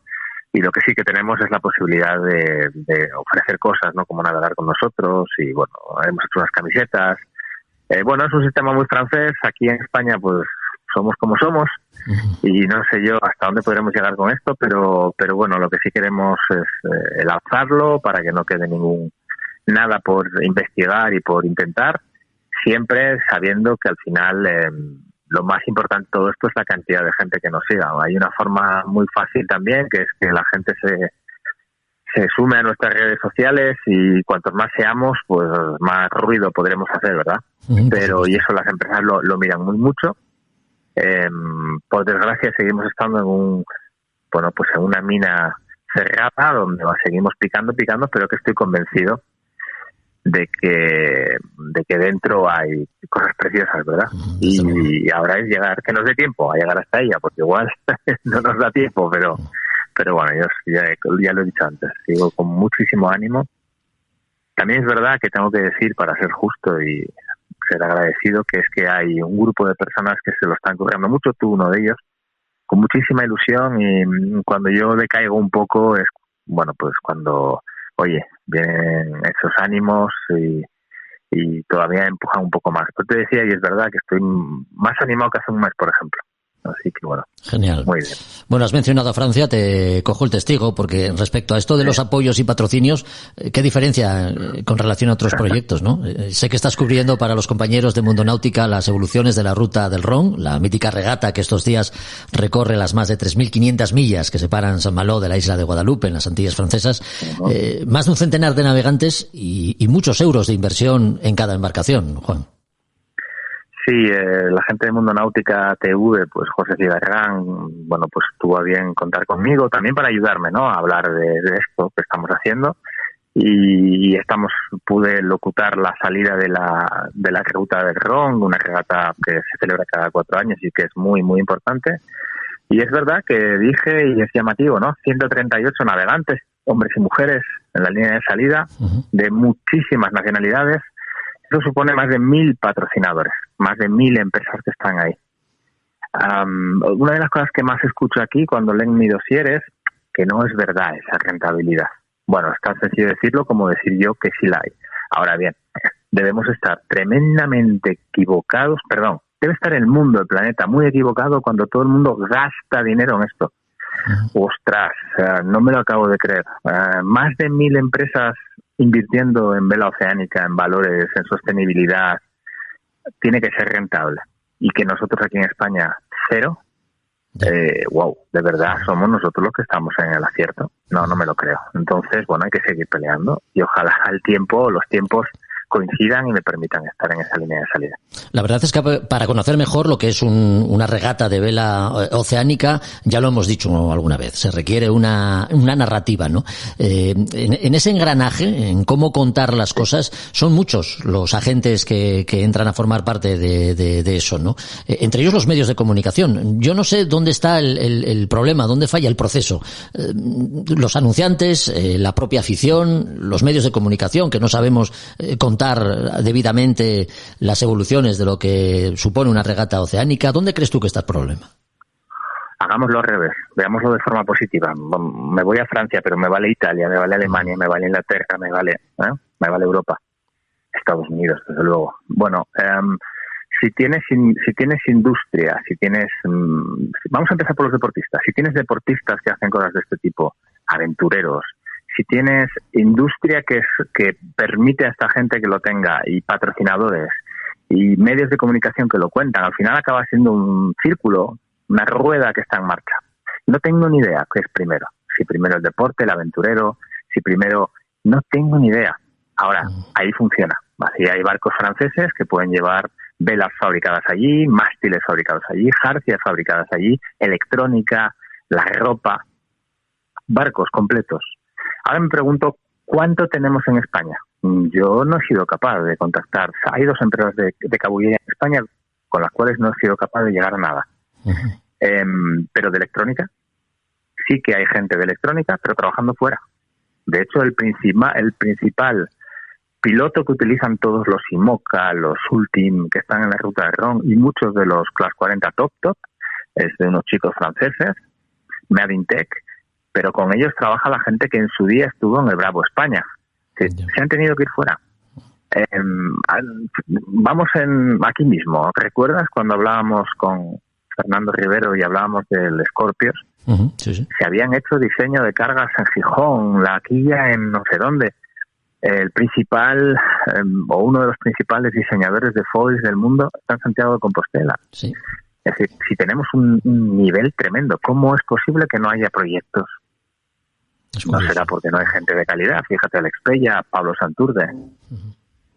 D: Y lo que sí que tenemos es la posibilidad de ofrecer cosas, ¿no? Como navegar con nosotros y, bueno, hemos hecho unas camisetas. Bueno, es un sistema muy francés. Aquí en España, pues, somos como somos y no sé yo hasta dónde podremos llegar con esto, pero bueno, lo que sí queremos es lanzarlo para que no quede nada por investigar y por intentar, siempre sabiendo que al final lo más importante de todo esto es la cantidad de gente que nos siga. Hay una forma muy fácil también, que es que la gente se sume a nuestras redes sociales, y cuantos más seamos, pues más ruido podremos hacer, ¿verdad? Pero y eso las empresas lo miran muy mucho. Por desgracia seguimos estando en una mina cerrada donde seguimos picando, pero que estoy convencido de que dentro hay cosas preciosas, ¿verdad? Y ahora es que nos dé tiempo a llegar hasta ella, porque igual no nos da tiempo, pero bueno, yo ya lo he dicho antes, sigo con muchísimo ánimo. También es verdad que tengo que decir, para ser justo y ser agradecido, que es que hay un grupo de personas que se lo están currando mucho, tú uno de ellos, con muchísima ilusión, y cuando yo decaigo un poco es, pues cuando, vienen esos ánimos y todavía empujan un poco más. Pues te decía, y es verdad que estoy más animado que hace un mes, por ejemplo. Así que bueno.
A: Genial.
D: Muy bien.
A: Bueno, has mencionado a Francia, te cojo el testigo, porque respecto a esto de los apoyos y patrocinios, ¿qué diferencia con relación a otros proyectos, no? Sé que estás cubriendo para los compañeros de Mundo Náutica las evoluciones de la ruta del Ron, la mítica regata que estos días recorre las más de 3.500 millas que separan Saint-Malo de la isla de Guadalupe, en las Antillas Francesas. Más de un centenar de navegantes y muchos euros de inversión en cada embarcación, Juan.
D: Sí, la gente de Mundo Náutica TV, pues José Cigarrán, pues tuvo a bien contar conmigo también para ayudarme, ¿no?, a hablar de esto que estamos haciendo, y pude locutar la salida de la ruta del Ron, una regata que se celebra cada 4 años y que es muy, muy importante. Y es verdad que dije, y es llamativo, ¿no?, 138 navegantes, hombres y mujeres, en la línea de salida, de muchísimas nacionalidades. Eso supone más de 1.000 patrocinadores, más de 1.000 empresas que están ahí. Una de las cosas que más escucho aquí cuando leen mi dossier es que no es verdad esa rentabilidad. Bueno, es tan sencillo decirlo como decir yo que sí la hay. Ahora bien, debemos estar tremendamente equivocados, debe estar el mundo, el planeta, muy equivocado cuando todo el mundo gasta dinero en esto. Ostras, no me lo acabo de creer. Más de 1.000 empresas invirtiendo en vela oceánica, en valores, en sostenibilidad, tiene que ser rentable. Y que nosotros aquí en España, 0, de verdad somos nosotros los que estamos en el acierto. No me lo creo. Entonces, hay que seguir peleando, y ojalá los tiempos coincidan y me permitan estar en esa línea de salida.
A: La verdad es que para conocer mejor lo que es una regata de vela oceánica, ya lo hemos dicho alguna vez, se requiere una narrativa, ¿no? En ese engranaje, en cómo contar las cosas, son muchos los agentes que entran a formar parte de eso, ¿no? Entre ellos los medios de comunicación. Yo no sé dónde está el problema, dónde falla el proceso. Los anunciantes, la propia afición, los medios de comunicación, que no sabemos contar debidamente las evoluciones de lo que supone una regata oceánica. ¿Dónde crees tú que está el problema?
D: Hagámoslo al revés, veámoslo de forma positiva. Me voy a Francia, pero me vale Italia, me vale Alemania, me vale Inglaterra, me vale Europa, Estados Unidos, desde luego. Si tienes industria, vamos a empezar por los deportistas. Si tienes deportistas que hacen cosas de este tipo, aventureros, si tienes industria que permite a esta gente que lo tenga, y patrocinadores y medios de comunicación que lo cuentan, al final acaba siendo un círculo, una rueda que está en marcha. No tengo ni idea qué es primero. Si primero el deporte, el aventurero, no tengo ni idea. Ahora, ahí funciona. Y hay barcos franceses que pueden llevar velas fabricadas allí, mástiles fabricados allí, jarcias fabricadas allí, electrónica, la ropa, barcos completos. Ahora me pregunto, ¿cuánto tenemos en España? Yo no he sido capaz de contactar. Hay 2 empresas de caballería en España con las cuales no he sido capaz de llegar a nada. Pero de electrónica, sí que hay gente de electrónica, pero trabajando fuera. De hecho, el principal piloto que utilizan todos los IMOCA, los Ultim, que están en la ruta de Ron, y muchos de los Class 40 Top, es de unos chicos franceses, Made in Tech, pero con ellos trabaja la gente que en su día estuvo en el Bravo España, que se han tenido que ir fuera. Vamos aquí mismo. ¿Recuerdas cuando hablábamos con Fernando Rivero y hablábamos del Scorpios?
A: Sí.
D: Se habían hecho diseño de cargas en Gijón, la quilla en no sé dónde. el principal o uno de los principales diseñadores de foils del mundo está en Santiago de Compostela.
A: Sí.
D: Es decir, si tenemos un nivel tremendo, ¿cómo es posible que no haya proyectos? No será porque no hay gente de calidad. Fíjate, Alex Pella, Pablo Santurde.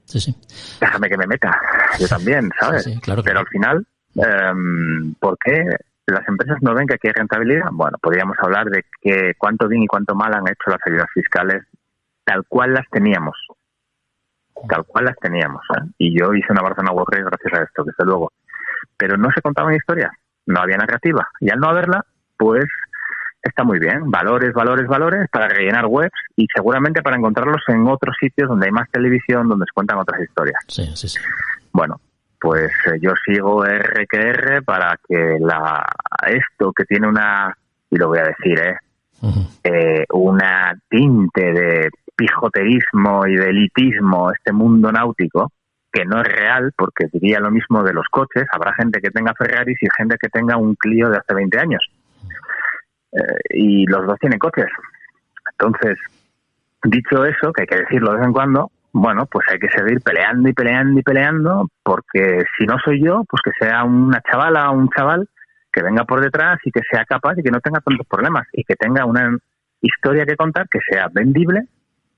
A: Sí, sí.
D: Déjame que me meta. Yo también, ¿sabes?
A: Sí, claro.
D: Pero al final, ¿por qué las empresas no ven que aquí hay rentabilidad? Bueno, podríamos hablar de que cuánto bien y cuánto mal han hecho las ayudas fiscales tal cual las teníamos. Tal cual las teníamos. Y yo hice una Barcelona World Race gracias a esto, desde luego. Pero no se contaban historias, no había narrativa. Y al no haberla, pues está muy bien. Valores para rellenar webs y seguramente para encontrarlos en otros sitios donde hay más televisión, donde se cuentan otras historias.
A: Sí.
D: Bueno, pues yo sigo R que R para que esto que tiene una, y lo voy a decir, una tinte de pijoterismo y de elitismo, este mundo náutico, que no es real, porque diría lo mismo de los coches. Habrá gente que tenga Ferraris y gente que tenga un Clio de hace 20 años. Y los dos tienen coches. Entonces, dicho eso, que hay que decirlo de vez en cuando, bueno, pues hay que seguir peleando, porque si no soy yo, pues que sea una chavala o un chaval que venga por detrás y que sea capaz y que no tenga tantos problemas y que tenga una historia que contar que sea vendible,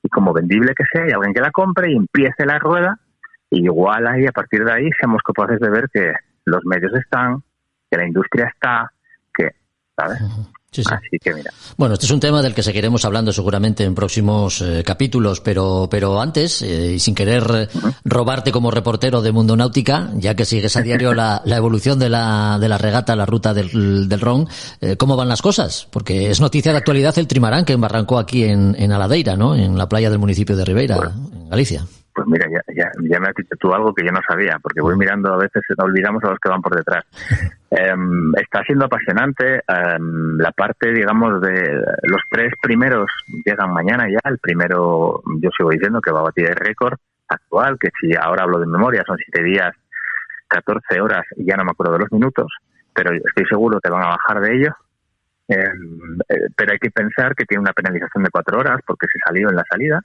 D: y como vendible que sea, y alguien que la compre y empiece la rueda. Y igual ahí, a partir de ahí, seamos capaces de ver que los medios están, que la industria está, que, ¿sabes?
A: Sí.
D: Así que mira.
A: Bueno, este es un tema del que seguiremos hablando seguramente en próximos capítulos, pero antes, y sin querer robarte como reportero de Mundo Náutica, ya que sigues a diario la evolución de la regata, la ruta del Ron, ¿cómo van las cosas? Porque es noticia de actualidad el trimarán que embarrancó aquí en Aladeira, ¿no? En la playa del municipio de Ribeira, en Galicia.
D: Pues mira, ya me has dicho tú algo que yo no sabía, porque voy mirando, a veces olvidamos a los que van por detrás. Está siendo apasionante. La parte, digamos, de los 3 primeros llegan mañana ya. El primero, yo sigo diciendo que va a batir el récord actual, que si ahora hablo de memoria, son 7 días, 14 horas, y ya no me acuerdo de los minutos, pero estoy seguro que van a bajar de ello. Pero hay que pensar que tiene una penalización de 4 horas porque se salió en la salida.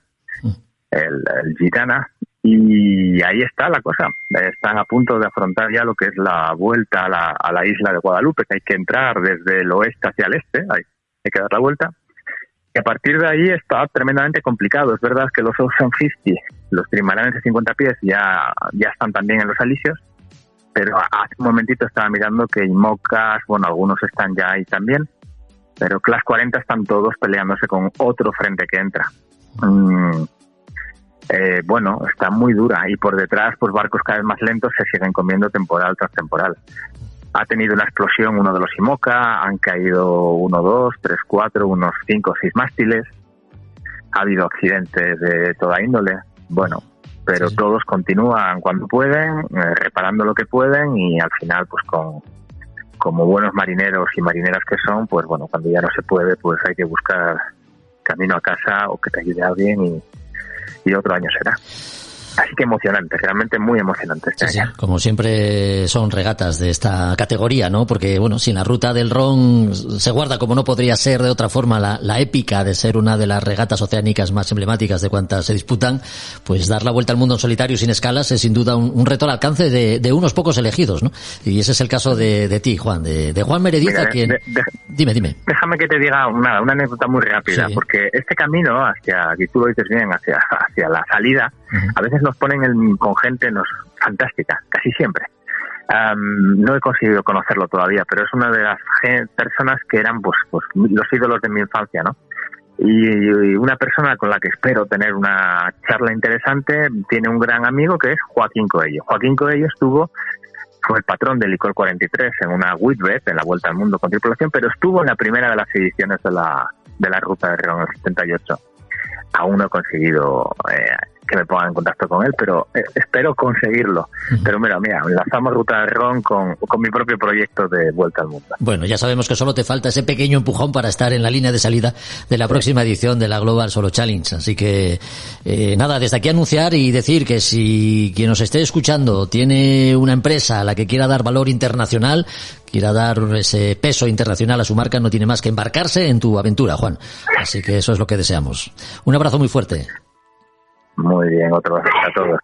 D: El Gitana, y ahí está la cosa. Están a punto de afrontar ya lo que es la vuelta a la isla de Guadalupe, que hay que entrar desde el oeste hacia el este, hay que dar la vuelta, y a partir de ahí está tremendamente complicado. Es verdad que los Ocean 50, los trimaranes de 50 pies ya están también en los alisios, pero hace un momentito estaba mirando que IMOCAS, bueno, algunos están ya ahí también, pero Class 40 están todos peleándose con otro frente que entra. Bueno, está muy dura, y por detrás, pues barcos cada vez más lentos se siguen comiendo temporal tras temporal. Ha tenido una explosión uno de los IMOCA, han caído 1, 2, 3, 4, unos 5 o 6 mástiles, ha habido accidentes de toda índole, bueno, pero todos continúan cuando pueden, reparando lo que pueden, y al final, pues como buenos marineros y marineras que son, pues bueno, cuando ya no se puede, pues hay que buscar camino a casa o que te ayude alguien, y otro año será. Así que emocionante, realmente muy emocionante este año. Sí,
A: como siempre son regatas de esta categoría, ¿no? Porque, bueno, sin la ruta del Ron se guarda, como no podría ser de otra forma, la épica de ser una de las regatas oceánicas más emblemáticas de cuantas se disputan. Pues dar la vuelta al mundo en solitario sin escalas es sin duda un reto al alcance de unos pocos elegidos, ¿no? Y ese es el caso de ti, Juan, de Juan Merediza. Mira, quien... Dime.
D: Déjame que te diga una anécdota muy rápida, porque este camino hacia, y tú lo dices bien, hacia la salida, a veces nos ponen con gente fantástica, casi siempre. No he conseguido conocerlo todavía, pero es una de las personas que eran pues los ídolos de mi infancia, ¿no? Y una persona con la que espero tener una charla interesante, tiene un gran amigo que es Joaquín Coello. Joaquín Coello fue el patrón del Licor 43 en una Whitbread, en la Vuelta al Mundo con tripulación, pero estuvo en la primera de las ediciones de la Ruta de Ron en el 78. Aún no he conseguido que me pongan en contacto con él, pero espero conseguirlo. Pero mira, enlazamos Ruta de Ron con mi propio proyecto de Vuelta al Mundo.
A: Bueno, ya sabemos que solo te falta ese pequeño empujón para estar en la línea de salida de la próxima edición de la Global Solo Challenge. Así que, nada, desde aquí anunciar y decir que si quien nos esté escuchando tiene una empresa a la que quiera dar valor internacional, quiera dar ese peso internacional a su marca, no tiene más que embarcarse en tu aventura, Juan. Así que eso es lo que deseamos. Un abrazo muy fuerte.
D: Muy bien, otro gracias a todos.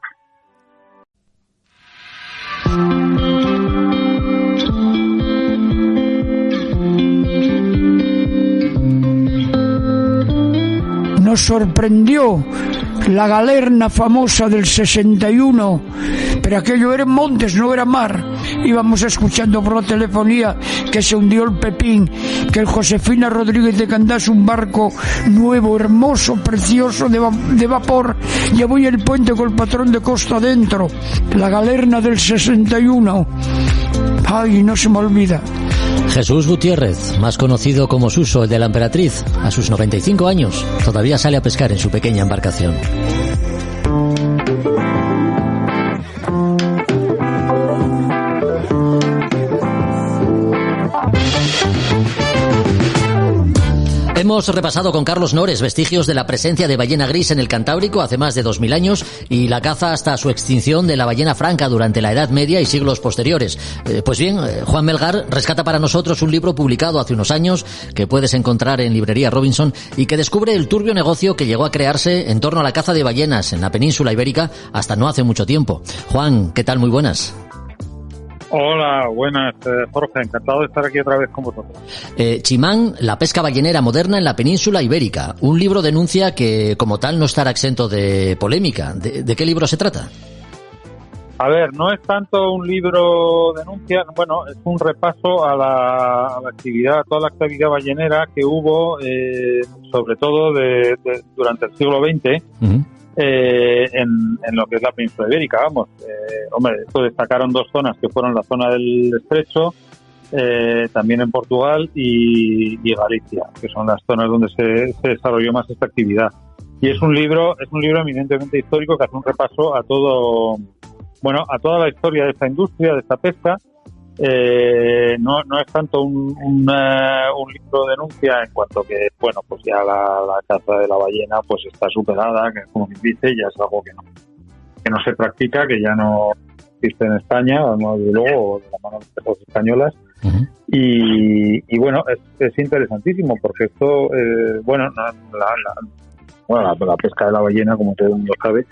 E: Nos sorprendió la galerna famosa del 61, pero aquello era en montes, no era mar. Íbamos escuchando por la telefonía que se hundió el Pepín, que el Josefina Rodríguez de Candás, un barco nuevo, hermoso, precioso, de vapor, llevó el puente con el patrón de costa adentro. La galerna del 61. Ay, no se me olvida.
A: Jesús Gutiérrez, más conocido como Suso, el de la Emperatriz, a sus 95 años, todavía sale a pescar en su pequeña embarcación. Hemos repasado con Carlos Nores vestigios de la presencia de ballena gris en el Cantábrico hace más de 2000 años y la caza hasta su extinción de la ballena franca durante la Edad Media y siglos posteriores. Pues bien, Juan Melgar rescata para nosotros un libro publicado hace unos años que puedes encontrar en Librería Robinson y que descubre el turbio negocio que llegó a crearse en torno a la caza de ballenas en la península ibérica hasta no hace mucho tiempo. Juan, ¿qué tal? Muy buenas.
F: Hola, buenas, Jorge, encantado de estar aquí otra vez con vosotros.
A: Chimán, la pesca ballenera moderna en la península ibérica. Un libro denuncia que, como tal, no estará exento de polémica. ¿De qué libro se trata?
F: A ver, no es tanto un libro denuncia, bueno, es un repaso a la actividad, a toda la actividad ballenera que hubo, sobre todo durante el siglo XX. Uh-huh. En lo que es la península ibérica, vamos. Hombre, esto destacaron dos zonas que fueron la zona del Estrecho, también en Portugal y Galicia, que son las zonas donde se desarrolló más esta actividad. Y es un libro eminentemente histórico que hace un repaso a toda la historia de esta industria, de esta pesca. No es tanto un libro de denuncia en cuanto que, bueno, pues ya la caza de la ballena pues está superada, que como dice, ya es algo que no se practica, que ya no existe en España, desde luego, de la mano de las españolas. Uh-huh. Y bueno, es interesantísimo porque esto, la pesca de la ballena, como todo el mundo sabe,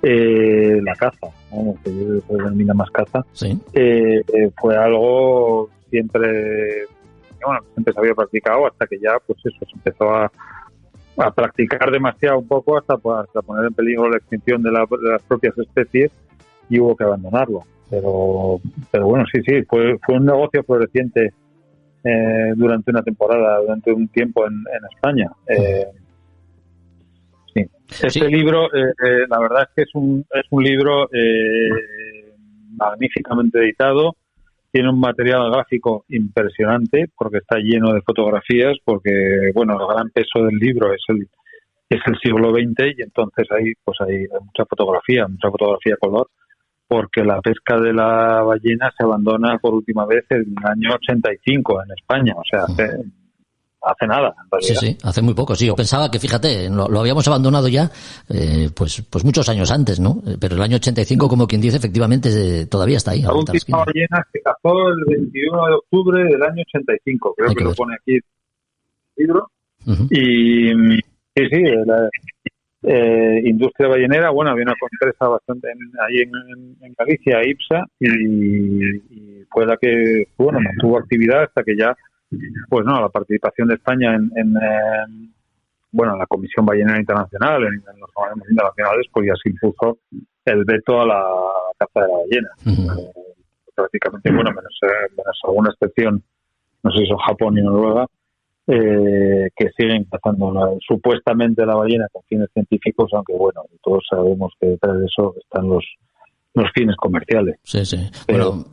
F: la caza, ¿no? Que se denomina más caza, sí. Fue algo siempre se había practicado hasta que ya pues eso se empezó a practicar demasiado un poco hasta poner en peligro la extinción de las propias especies y hubo que abandonarlo. Pero bueno, sí, fue un negocio floreciente durante una temporada, durante un tiempo en España. Sí. Este libro, la verdad es que es un libro magníficamente editado, tiene un material gráfico impresionante porque está lleno de fotografías, porque bueno, el gran peso del libro es el siglo XX y entonces hay mucha fotografía color, porque la pesca de la ballena se abandona por última vez en el año 85 en España, o sea, hace nada, en realidad.
A: Sí, hace muy poco, sí. Yo pensaba que, fíjate, lo habíamos abandonado ya, pues muchos años antes, ¿no? Pero el año 85, como quien dice, efectivamente, todavía está ahí.
F: La última ballena se cazó el 21 de octubre del año 85, creo que lo pone aquí el libro. Uh-huh. Y sí, la industria ballenera, bueno, había una empresa bastante ahí en Galicia, IPSA, y fue la que, bueno, mantuvo actividad hasta que ya pues no, la participación de España en la Comisión Ballenera Internacional, en los organismos internacionales, pues ya se impuso el veto a la caza de la ballena. Uh-huh. Prácticamente, bueno, menos alguna excepción, no sé si son Japón y Noruega, que siguen cazando supuestamente la ballena con fines científicos, aunque bueno, todos sabemos que detrás de eso están los fines comerciales.
A: Sí. Bueno,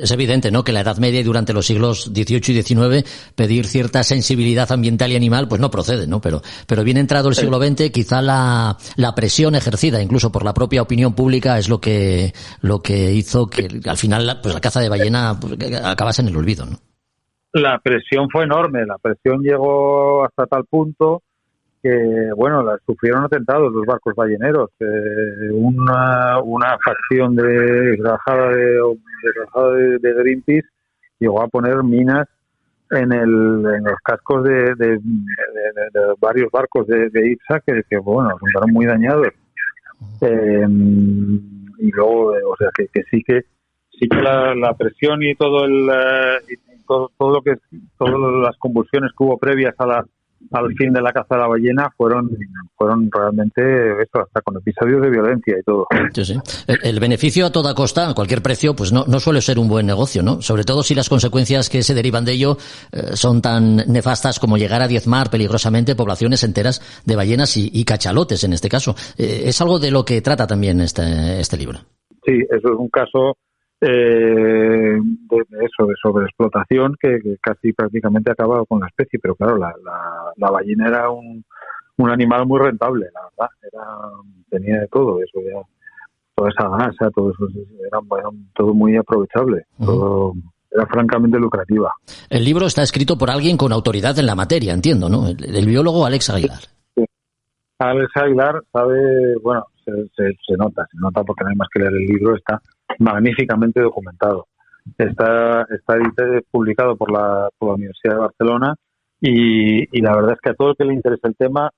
A: es evidente, ¿no?, que la Edad Media y durante los siglos XVIII y XIX pedir cierta sensibilidad ambiental y animal pues no procede, ¿no? Pero bien entrado el siglo XX, quizá la presión ejercida incluso por la propia opinión pública es lo que hizo que al final pues la caza de ballena acabase en el olvido, ¿no?
F: La presión fue enorme, la presión llegó hasta tal punto que, bueno, sufrieron atentados los barcos balleneros. Una facción desgrajada de Greenpeace llegó a poner minas en los cascos de varios barcos de IPSA que bueno, resultaron muy dañados. Y luego, o sea, que sí que la presión y todo todo lo que todas las convulsiones que hubo previas al fin de la caza de la ballena fueron realmente esto, hasta con episodios de violencia y todo.
A: Sí, sí. El beneficio a toda costa, a cualquier precio, pues no suele ser un buen negocio, ¿no? Sobre todo si las consecuencias que se derivan de ello son tan nefastas como llegar a diezmar peligrosamente poblaciones enteras de ballenas y cachalotes, en este caso. Es algo de lo que trata también este libro.
F: Sí, eso es un caso de sobreexplotación que casi prácticamente ha acabado con la especie, pero claro, la ballena era un animal muy rentable, la verdad, tenía de todo eso, ya, toda esa grasa, todo eso era todo muy aprovechable, todo era francamente lucrativa.
A: El libro está escrito por alguien con autoridad en la materia, entiendo, ¿no? El biólogo Alex Aguilar.
F: Sí. Alex Aguilar sabe, bueno, se nota porque no hay más que leer el libro, está magníficamente documentado. Está publicado por la Universidad de Barcelona y la verdad es que a todo el que le interesa el tema,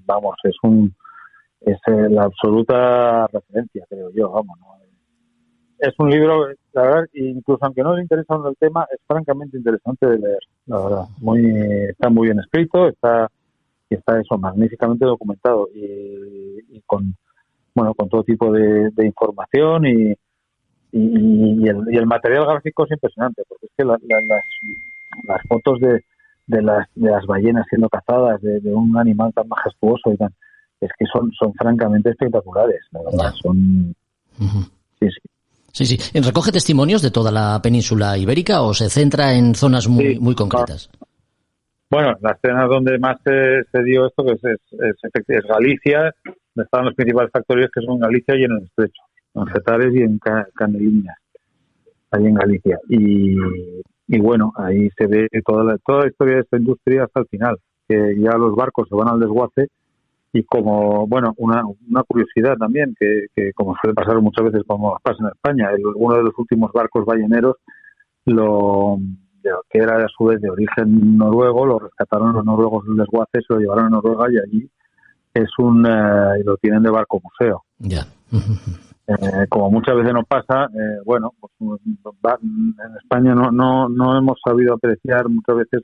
F: vamos, es la absoluta referencia, creo yo, vamos, ¿no? Es un libro, la verdad, incluso aunque no le interesa el tema, es francamente interesante de leer, la verdad. Está muy bien escrito, está eso, magníficamente documentado y con todo tipo de información y el material gráfico es impresionante, porque es que las fotos de las ballenas siendo cazadas, de un animal tan majestuoso y es que son francamente espectaculares, la verdad. Son
A: Sí. ¿Recoge testimonios de toda la península ibérica o se centra en zonas muy concretas?
F: Bueno, las zonas donde más se dio esto pues es Galicia, donde estaban los principales factorios, que son Galicia y en el Estrecho, en Getares y en Caneliñas, ahí en Galicia. Y bueno, ahí se ve toda la historia de esta industria hasta el final, que ya los barcos se van al desguace y como, bueno, una curiosidad también, que como suele pasar muchas veces como pasa en España, uno de los últimos barcos balleneros que era a su vez de origen noruego, lo rescataron los noruegos del desguace, se lo llevaron a Noruega y allí lo tienen de barco museo.
A: Ya.
F: Como muchas veces nos pasa, pues, en España no hemos sabido apreciar muchas veces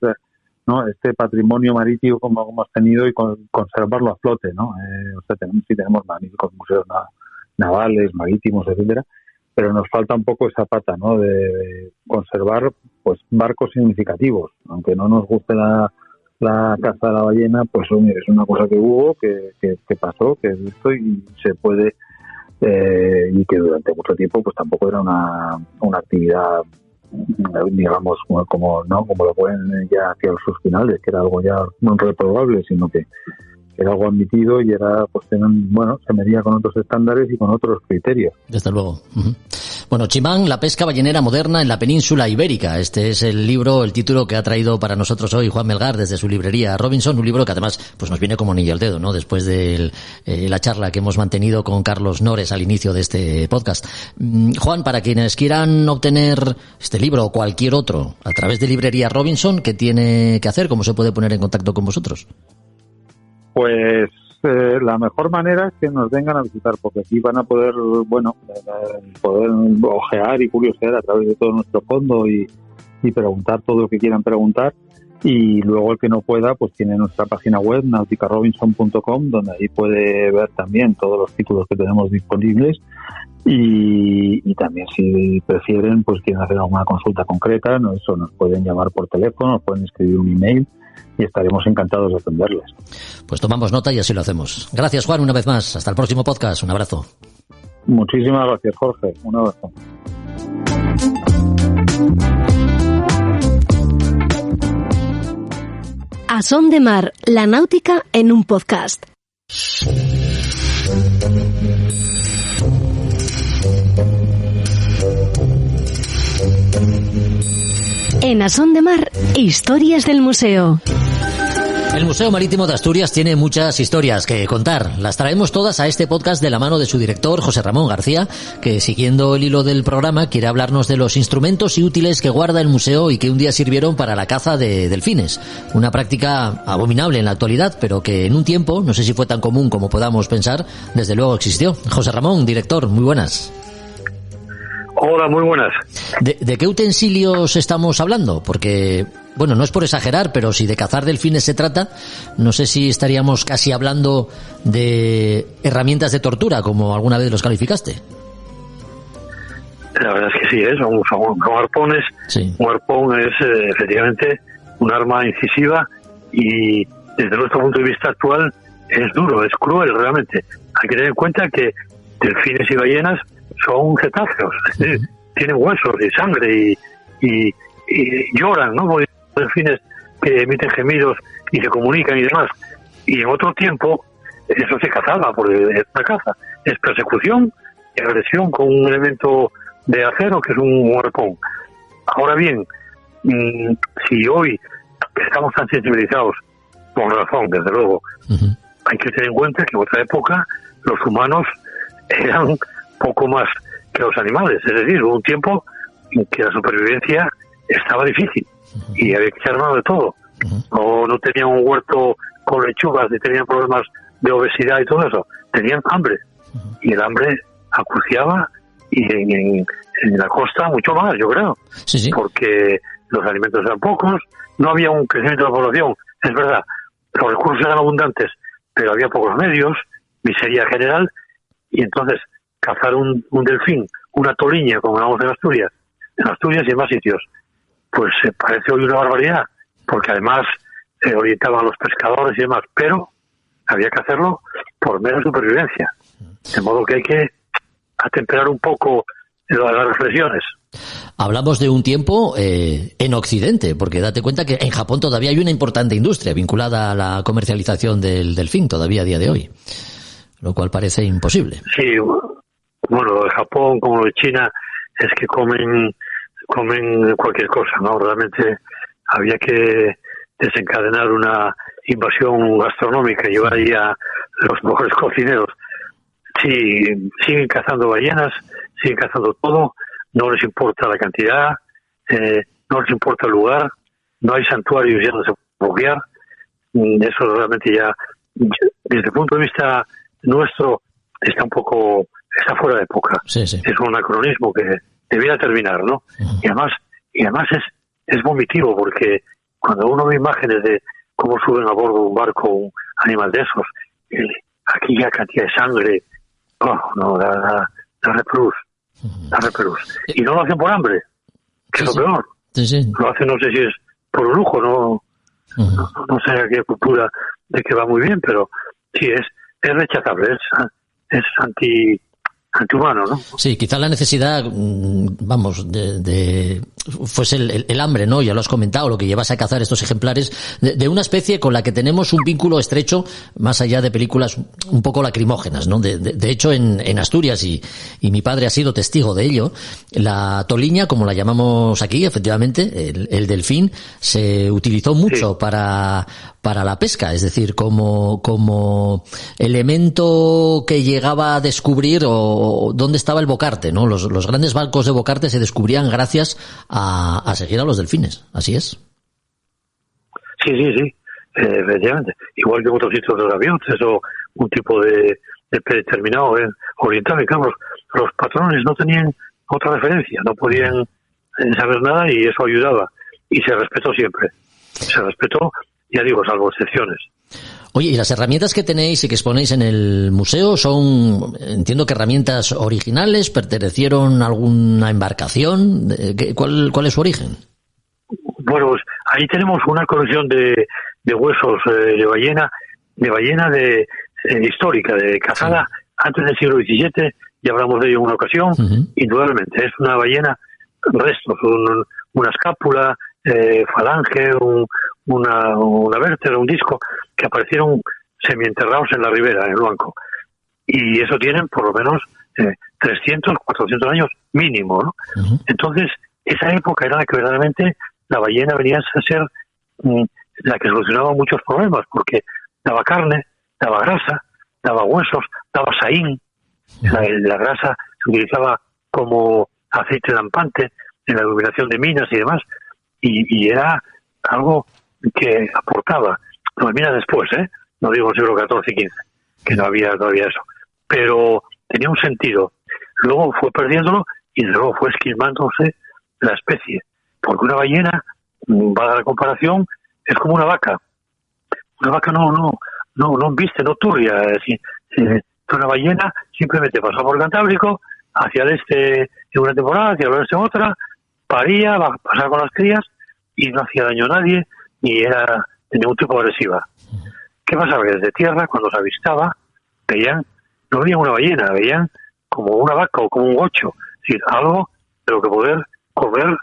F: este patrimonio marítimo como hemos tenido y conservarlo a flote, ¿no? O sea, tenemos magníficos museos navales, marítimos, etcétera, pero nos falta un poco esa pata, ¿no? De conservar pues barcos significativos, aunque no nos guste la caza de la ballena, pues es una cosa que hubo, que pasó, que es esto y se puede y que durante mucho tiempo pues tampoco era una actividad, digamos, como lo ponen ya hacia sus finales, que era algo ya no reprobable, sino que era algo admitido y era, pues se medía con otros estándares y con otros criterios.
A: Desde luego. Bueno, Chimán, la pesca ballenera moderna en la península ibérica. Este es el título que ha traído para nosotros hoy Juan Melgar desde su librería Robinson, un libro que además pues nos viene como anillo al dedo, ¿no? Después de la charla que hemos mantenido con Carlos Nores al inicio de este podcast. Juan, para quienes quieran obtener este libro o cualquier otro a través de librería Robinson, ¿qué tiene que hacer? ¿Cómo se puede poner en contacto con vosotros?
F: Pues la mejor manera es que nos vengan a visitar, porque aquí van a poder, poder ojear y curiosear a través de todo nuestro fondo y preguntar todo lo que quieran preguntar. Y luego el que no pueda, pues tiene nuestra página web, nauticarobinson.com, donde ahí puede ver también todos los títulos que tenemos disponibles. Y también si prefieren, pues quieren hacer alguna consulta concreta, nos pueden llamar por teléfono, nos pueden escribir un email y estaremos encantados de atenderles.
A: Pues tomamos nota y así lo hacemos. Gracias, Juan, una vez más. Hasta el próximo podcast. Un abrazo.
F: Muchísimas gracias, Jorge. Un abrazo.
B: A Son de Mar, la náutica en un podcast. En A Son de Mar, historias del museo.
A: El Museo Marítimo de Asturias tiene muchas historias que contar. Las traemos todas a este podcast de la mano de su director, José Ramón García, que siguiendo el hilo del programa quiere hablarnos de los instrumentos y útiles que guarda el museo y que un día sirvieron para la caza de delfines. Una práctica abominable en la actualidad, pero que en un tiempo, no sé si fue tan común como podamos pensar, desde luego existió. José Ramón, director, muy buenas.
C: Hola, muy buenas.
A: ¿De qué utensilios estamos hablando? Porque, bueno, no es por exagerar, pero si de cazar delfines se trata, no sé si estaríamos casi hablando de herramientas de tortura, como alguna vez los calificaste.
G: La verdad es que sí, son arpones. Sí. Un arpón es efectivamente un arma incisiva y desde nuestro punto de vista actual es duro, es cruel realmente. Hay que tener en cuenta que delfines y ballenas son cetáceos, tienen huesos y sangre y lloran, ¿no? Porque delfines que emiten gemidos y se comunican y demás. Y en otro tiempo eso se cazaba, porque es una caza, es persecución y agresión con un elemento de acero que es un arpón. Ahora bien, si hoy estamos tan sensibilizados, con razón, desde luego, hay que tener en cuenta que en otra época los humanos eran poco más que los animales, es decir, hubo un tiempo en que la supervivencia estaba difícil y había que echar mano de todo. No tenían un huerto con lechugas ni tenían problemas de obesidad y todo eso, tenían hambre y el hambre acuciaba y en la costa mucho más, yo creo, porque los alimentos eran pocos, no había un crecimiento de la población, es verdad, los recursos eran abundantes, pero había pocos medios, miseria general, y entonces cazar un delfín, una toliña, como hablamos en Asturias y en más sitios, pues parece hoy una barbaridad, porque además orientaban a los pescadores y demás, pero había que hacerlo por mera supervivencia, de modo que hay que atemperar un poco las reflexiones.
A: Hablamos de un tiempo en Occidente, porque date cuenta que en Japón todavía hay una importante industria vinculada a la comercialización del delfín, todavía a día de hoy, lo cual parece imposible.
G: Sí, bueno, lo de Japón como lo de China es que comen cualquier cosa, ¿no? Realmente había que desencadenar una invasión gastronómica y llevar ahí a los mejores cocineros. Sí, siguen cazando ballenas, siguen cazando todo, no les importa la cantidad, no les importa el lugar, no hay santuarios ya donde se puede bucear. Eso realmente ya, desde el punto de vista nuestro, está fuera de época.
A: Sí.
G: Es un anacronismo que debiera terminar, ¿no? Y además es vomitivo, porque cuando uno ve imágenes de cómo suben a bordo de un barco un animal de esos, aquella cantidad de sangre, da repelús. Y no lo hacen por hambre, que es lo peor.
A: Sí.
G: Lo hacen, no sé si es por un lujo, no sé a qué cultura de que va muy bien, pero sí, es rechazable, es antihumano, ¿no?
A: Sí, quizá la necesidad, fuese el hambre, ¿no? Ya lo has comentado, lo que llevas a cazar estos ejemplares de una especie con la que tenemos un vínculo estrecho, más allá de películas un poco lacrimógenas, ¿no? De hecho, en Asturias, y mi padre ha sido testigo de ello, la toliña, como la llamamos aquí, efectivamente, el delfín, se utilizó mucho para la pesca, es decir, como elemento que llegaba a descubrir o dónde estaba el bocarte, ¿no? Los grandes barcos de bocarte se descubrían gracias a seguir a los delfines, ¿así es?
G: Sí, efectivamente. Igual que en otros sitios de los aviones o un tipo de predeterminado oriental, y claro, los patrones no tenían otra referencia, no podían saber nada y eso ayudaba. Y se respetó siempre. Se respetó, ya digo, salvo excepciones.
A: Oye, ¿y las herramientas que tenéis y que exponéis en el museo son, entiendo que herramientas originales, pertenecieron a alguna embarcación? ¿Cuál es su origen?
G: Bueno, pues ahí tenemos una colección de huesos de ballena histórica, de cazada antes del siglo XVII, ya hablamos de ello en una ocasión, indudablemente. Es una ballena, restos, una escápula, falange, una vértebra, un disco, que aparecieron semienterrados en la ribera, en el Luanco. Y eso tienen por lo menos 300, 400 años mínimo, ¿no? Entonces, esa época era la que verdaderamente la ballena venía a ser la que solucionaba muchos problemas, porque daba carne, daba grasa, daba huesos, daba saín. La grasa se utilizaba como aceite lampante en la iluminación de minas y demás, y era algo que aportaba. No, mira después, no digo el siglo XIV y XV, que no había todavía eso, pero tenía un sentido. Luego fue perdiéndolo y luego fue esquilmándose la especie, porque una ballena, para la comparación, es como una vaca. Una vaca no embiste, no turria. Una ballena simplemente pasó por el Cantábrico, hacia el este en una temporada, hacia el oeste en otra, paría, pasaba con las crías y no hacía daño a nadie, ni era de ningún tipo agresiva. ¿Qué pasaba? Que desde tierra, cuando se avistaba, no veían una ballena, veían como una vaca o como un gocho, es decir, algo de lo que poder comer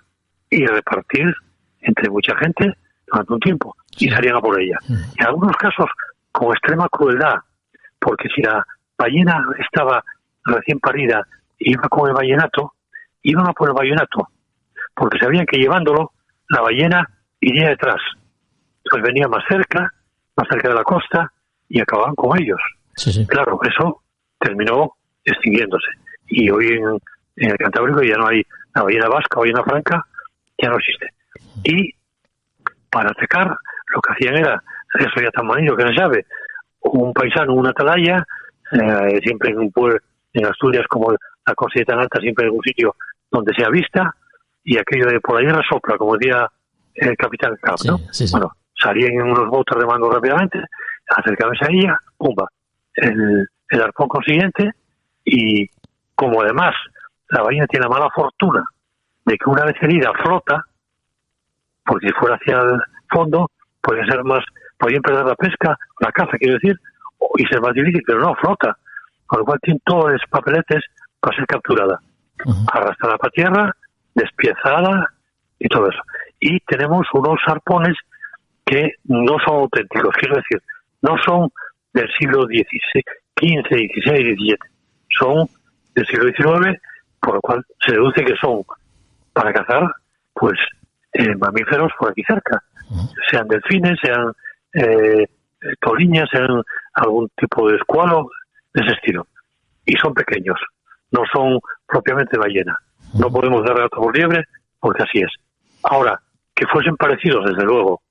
G: y repartir entre mucha gente durante un tiempo, y salían a por ella. En algunos casos con extrema crueldad, porque si la ballena estaba recién parida e iba con el ballenato, iban a por el ballenato, porque sabían que llevándolo la ballena iría detrás. Entonces venía más cerca de la costa, y acababan con ellos. Claro, eso terminó extinguiéndose. Y hoy en el Cantábrico ya no hay la ballena vasca, ballena franca, ya no existe. Y para atacar, lo que hacían era, eso ya tan manillo que no sabe, un paisano, una atalaya, siempre en un pueblo, en Asturias, como la costa tan alta, siempre en algún sitio donde sea vista, y aquello de por ahí resopla, como decía el capitán Cap, ¿no? Bueno, salían en unos botes remando rápidamente, acercarse a ella, pumba, el arpón consiguiente, y como además la ballena tiene la mala fortuna de que una vez herida flota, porque si fuera hacia el fondo podrían perder la pesca, la caza, quiero decir, y ser más difícil, pero no, flota, con lo cual tiene todos los papeletes para ser capturada, arrastrada para tierra, despiezada y todo eso. Y tenemos unos arpones que no son auténticos, quiero decir, no son del siglo XVI, XV, XVI, XVII, son del siglo XIX, por lo cual se deduce que son para cazar pues mamíferos por aquí cerca, sean delfines, sean toliñas, sean algún tipo de escualo de ese estilo, y son pequeños, no son propiamente ballena. No podemos dar gato por liebre porque así es. Ahora, que fuesen parecidos, desde luego,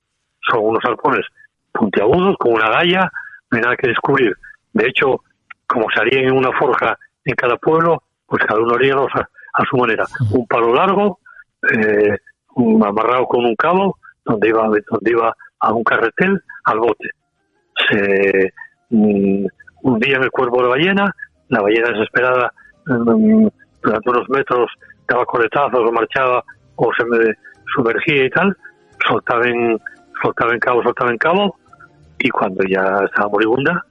G: son unos arpones puntiagudos, con una galla, no hay nada que descubrir. De hecho, como se harían en una forja en cada pueblo, pues cada uno haría a su manera. Un palo largo, amarrado con un cabo, donde iba a un carretel al bote. Un día en el cuerpo de la ballena desesperada, durante unos metros daba coletazos o marchaba o se me sumergía y tal, soltaba en cabo, y cuando ya estaba moribunda,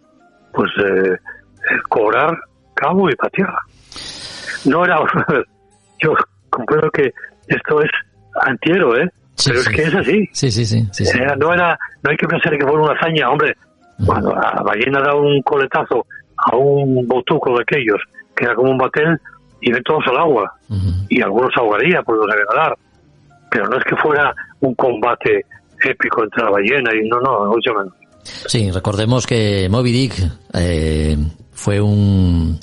G: pues cobrar cabo y para tierra. No era, yo comprendo que esto es antihéroe, pero es que es así. Sí. No hay que pensar que fue una hazaña, hombre. Cuando la ballena da un coletazo a un botuco de aquellos, que era como un batel, y ven todos al agua, y algunos se ahogaría porque no sabían nadar, pero no es que fuera un combate épico entre la ballena y no, mucho menos.
A: Sí, recordemos que Moby Dick fue un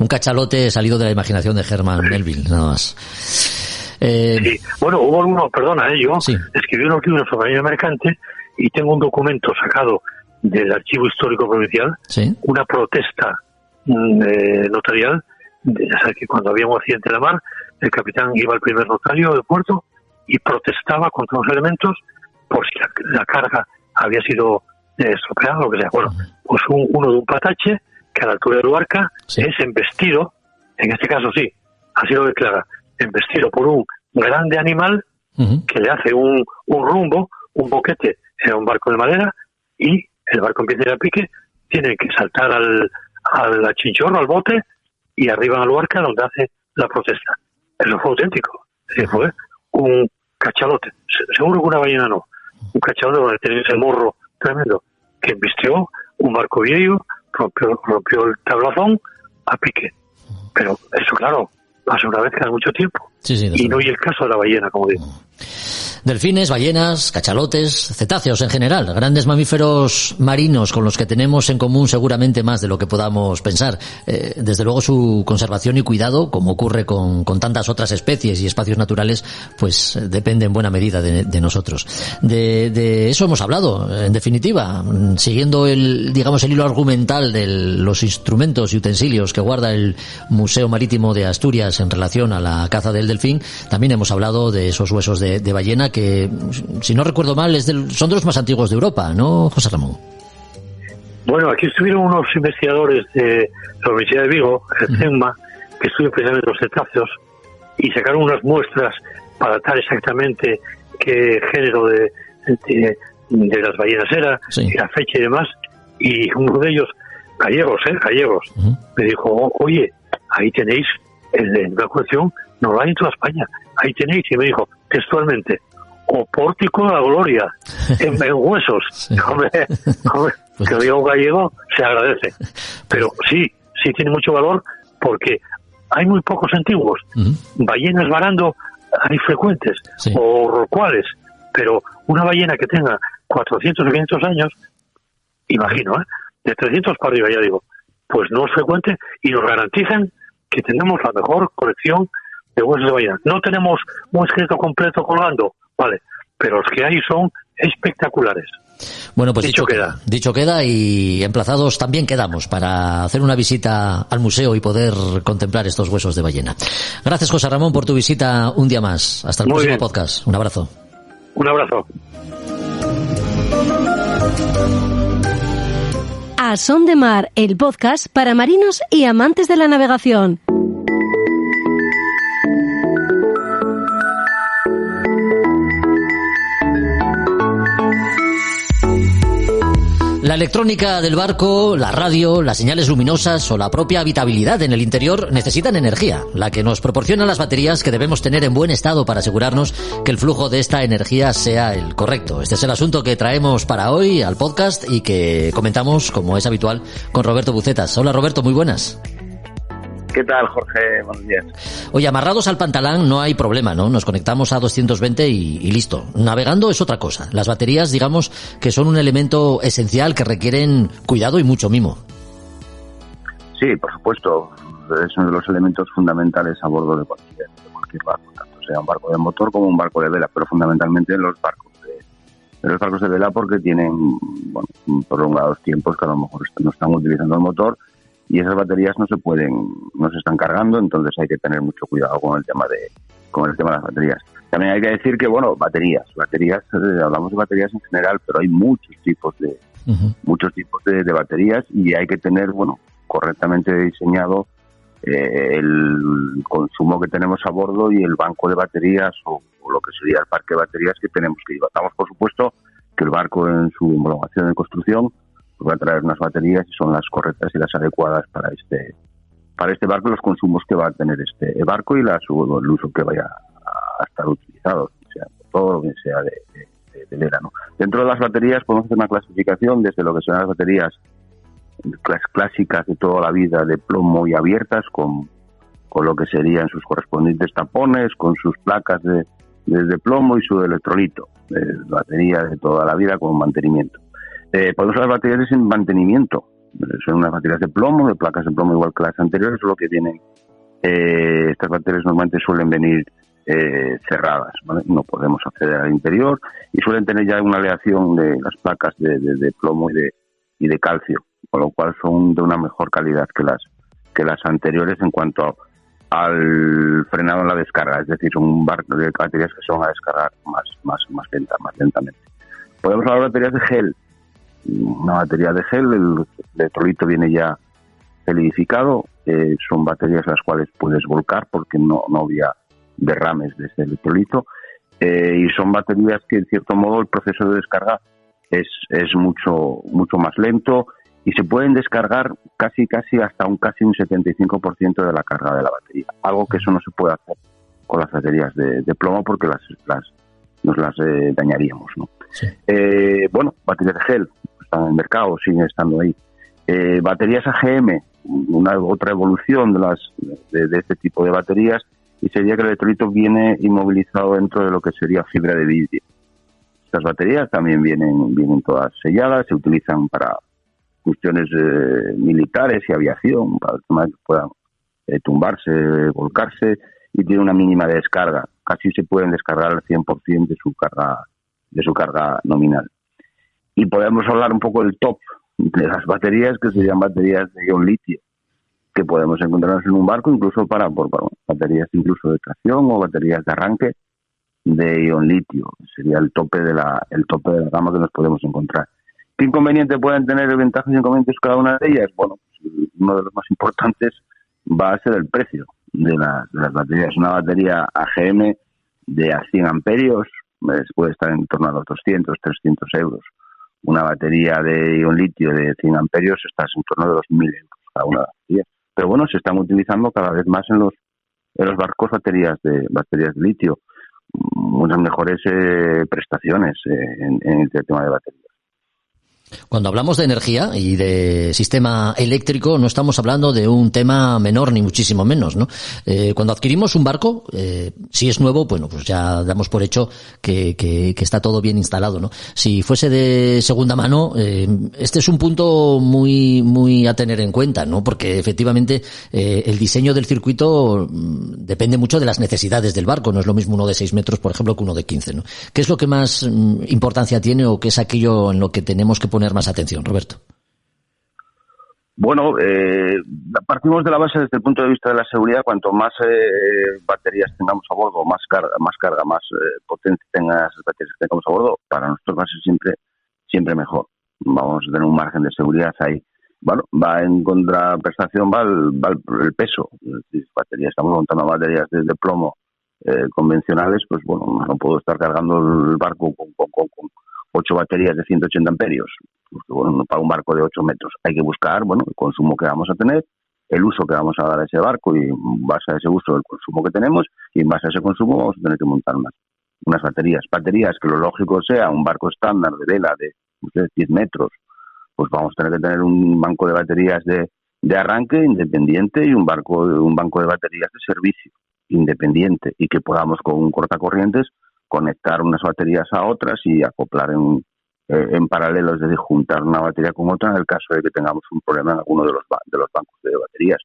A: cachalote salido de la imaginación de Herman Melville, nada más.
G: Sí, bueno, hubo algunos, yo escribí unos libros sobre la ballena mercante y tengo un documento sacado del Archivo Histórico Provincial, una protesta notarial, o sea, que cuando había un accidente en la mar, el capitán iba al primer notario del puerto y protestaba contra los elementos por si la carga había sido estropeada o lo que sea. Bueno, pues uno de un patache que a la altura de Luarca es embestido, en este caso así lo declara, embestido por un grande animal que le hace un rumbo, un boquete en un barco de madera, y el barco empieza a ir a pique, tiene que saltar al chinchorro, al bote, y arriba a Luarca donde hace la protesta. Eso fue auténtico. Fue un cachalote. Seguro que una ballena no. Un cachalote donde tenía ese morro tremendo que embistió un barco viejo, rompió el tablazón a pique. Pero eso, claro, pasa una vez cada mucho tiempo. Y no hay el caso de la ballena, como digo.
A: Delfines, ballenas, cachalotes, cetáceos en general, grandes mamíferos marinos con los que tenemos en común seguramente más de lo que podamos pensar. Desde luego su conservación y cuidado, como ocurre con tantas otras especies y espacios naturales, pues depende en buena medida de nosotros. De eso hemos hablado, en definitiva, siguiendo el hilo argumental de los instrumentos y utensilios que guarda el Museo Marítimo de Asturias en relación a la caza del delfín. También hemos hablado de esos huesos de ballena que, si no recuerdo mal, son de los más antiguos de Europa, ¿no, José Ramón?
G: Bueno, aquí estuvieron unos investigadores de la Universidad de Vigo, el CENMA, que estudian precisamente los cetáceos, y sacaron unas muestras para datar exactamente qué género de las ballenas era, y la fecha y demás, y uno de ellos, gallegos, me dijo, oye, ahí tenéis una colección, no lo hay en toda España, ahí tenéis, y me dijo textualmente, o pórtico de la gloria, en huesos. Sí. Hombre, pues que lo diga un gallego, se agradece. Pero sí tiene mucho valor, porque hay muy pocos antiguos. Ballenas varando hay frecuentes, o rorcuales, pero una ballena que tenga 400 o 500 años, imagino, de 300 para arriba, ya digo, pues no es frecuente, y nos garantizan que tenemos la mejor colección de huesos de ballena. No tenemos un esqueleto completo colgando, vale, pero los que hay son espectaculares.
A: Bueno, pues dicho queda, y emplazados también quedamos para hacer una visita al museo y poder contemplar estos huesos de ballena. Gracias, José Ramón, por tu visita un día más. Hasta el próximo podcast. Un abrazo.
G: Un abrazo.
B: A Son de Mar, el podcast para marinos y amantes de la navegación.
A: La electrónica del barco, la radio, las señales luminosas o la propia habitabilidad en el interior necesitan energía, la que nos proporcionan las baterías, que debemos tener en buen estado para asegurarnos que el flujo de esta energía sea el correcto. Este es el asunto que traemos para hoy al podcast y que comentamos, como es habitual, con Roberto Bucetas. Hola, Roberto, muy buenas.
H: ¿Qué tal, Jorge? Buenos días.
A: Oye, amarrados al pantalán no hay problema, ¿no? Nos conectamos a 220 y listo. Navegando es otra cosa. Las baterías, digamos, que son un elemento esencial que requieren cuidado y mucho mimo.
H: Sí, por supuesto. Es uno de los elementos fundamentales a bordo de cualquier barco, tanto sea un barco de motor como un barco de vela, pero fundamentalmente en los barcos de vela, porque tienen prolongados tiempos que a lo mejor no están utilizando el motor, y esas baterías no se están cargando, entonces hay que tener mucho cuidado con el tema de las baterías. También hay que decir que, baterías, hablamos de baterías en general, pero hay muchos tipos de baterías, y hay que tener, correctamente diseñado el consumo que tenemos a bordo y el banco de baterías o lo que sería el parque de baterías que tenemos que llevar. Damos por supuesto que el barco, en su homologación de construcción, va a traer unas baterías y son las correctas y las adecuadas para este barco, los consumos que va a tener este barco y el uso que vaya a estar utilizado, sea motor o bien sea de vela, ¿no? Dentro de las baterías podemos hacer una clasificación desde lo que son las baterías clásicas de toda la vida, de plomo y abiertas, con lo que serían sus correspondientes tapones, con sus placas de plomo y su electrolito, batería de toda la vida con mantenimiento. Podemos usar baterías sin mantenimiento. Son unas baterías de plomo, de placas de plomo igual que las anteriores, solo que vienen, estas baterías normalmente suelen venir cerradas, ¿vale? No podemos acceder al interior y suelen tener ya una aleación de las placas de plomo y de calcio, con lo cual son de una mejor calidad que las anteriores en cuanto al frenado en la descarga, es decir, son baterías que se van a descargar más lentamente. Podemos hablar de baterías de gel. Una batería de gel, el electrolito viene ya gelidificado, son baterías las cuales puedes volcar porque no había derrames de ese electrolito, y son baterías que en cierto modo el proceso de descarga es mucho más lento y se pueden descargar casi hasta un 75% de la carga de la batería, algo que eso no se puede hacer con las baterías de plomo porque nos las dañaríamos, ¿no? Sí. Baterías de gel están en el mercado, siguen estando ahí. Baterías AGM, otra evolución de este tipo de baterías, y sería que el electrolito viene inmovilizado dentro de lo que sería fibra de vidrio. Estas baterías también vienen todas selladas, se utilizan para cuestiones militares y aviación, para que puedan tumbarse, volcarse, y tiene una mínima descarga. Casi se pueden descargar al 100% de su carga nominal. Y podemos hablar un poco del top de las baterías, que serían baterías de ion litio, que podemos encontrarnos en un barco, incluso para baterías incluso de tracción o baterías de arranque de ion litio. Sería el tope de la gama que nos podemos encontrar. ¿Qué inconveniente pueden tener, ventajas y inconvenientes cada una de ellas? Bueno, pues uno de los más importantes va a ser el precio de las baterías. Una batería AGM de a 100 amperios puede estar en torno a los 200, 300 euros. Una batería de ion litio de 100 amperios está en torno de los 1.000 euros cada una de las baterías. Pero bueno, se están utilizando cada vez más en los barcos baterías de litio. Unas mejores prestaciones en el tema de baterías.
A: Cuando hablamos de energía y de sistema eléctrico, no estamos hablando de un tema menor ni muchísimo menos, ¿no? Cuando adquirimos un barco, si es nuevo, bueno, pues ya damos por hecho que está todo bien instalado, ¿no? Si fuese de segunda mano, este es un punto muy a tener en cuenta, ¿no? Porque efectivamente el diseño del circuito depende mucho de las necesidades del barco. No es lo mismo uno de 6 metros, por ejemplo, que uno de 15, ¿no? ¿Qué es lo que más importancia tiene o qué es aquello en lo que tenemos que poner más atención, Roberto?
H: Bueno, partimos de la base desde el punto de vista de la seguridad. Cuanto más baterías tengamos a bordo, más carga, más potencia tengan esas baterías que tengamos a bordo, para nosotros va a ser siempre mejor. Vamos a tener un margen de seguridad ahí. Bueno, va en contraprestación, va el peso. Si estamos montando baterías de plomo convencionales, pues bueno, no puedo estar cargando el barco con 8 baterías de 180 amperios, porque bueno, para un barco de 8 metros hay que buscar, bueno, el consumo que vamos a tener, el uso que vamos a dar a ese barco, y en base a ese uso del consumo que tenemos, y en base a ese consumo vamos a tener que montar unas baterías que lo lógico sea un barco estándar de vela de 10 metros, pues vamos a tener que tener un banco de baterías de arranque independiente y un banco de baterías de servicio independiente, y que podamos con un cortacorrientes conectar unas baterías a otras y acoplar en paralelo, es decir, juntar una batería con otra en el caso de que tengamos un problema en alguno de los bancos de baterías.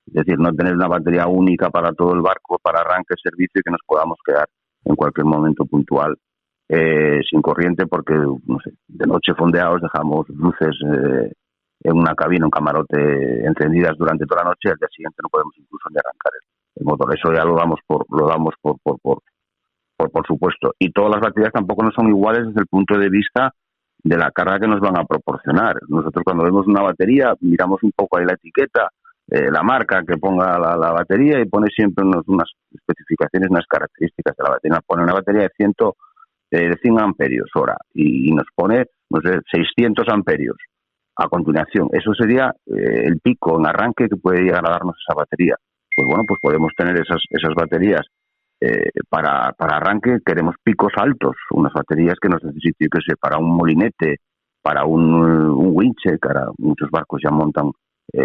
H: Es decir, no tener una batería única para todo el barco, para arranque, servicio, y que nos podamos quedar en cualquier momento puntual sin corriente porque, no sé, de noche fondeados dejamos luces en una cabina, un camarote encendidas durante toda la noche, y al día siguiente no podemos incluso ni arrancar el motor. Eso ya lo damos por supuesto. Y todas las baterías tampoco no son iguales desde el punto de vista de la carga que nos van a proporcionar. Nosotros cuando vemos una batería miramos un poco ahí la etiqueta, la marca que ponga la batería, y pone siempre unas especificaciones, unas características de la batería. Nos pone una batería de 100 amperios hora y nos pone, no sé, 600 amperios a continuación. Eso sería el pico en arranque que puede llegar a darnos esa batería. Pues bueno, pues podemos tener esas baterías para arranque. Queremos picos altos, unas baterías que nos necesiten, que sé, para un molinete, para un winche, que ahora muchos barcos ya montan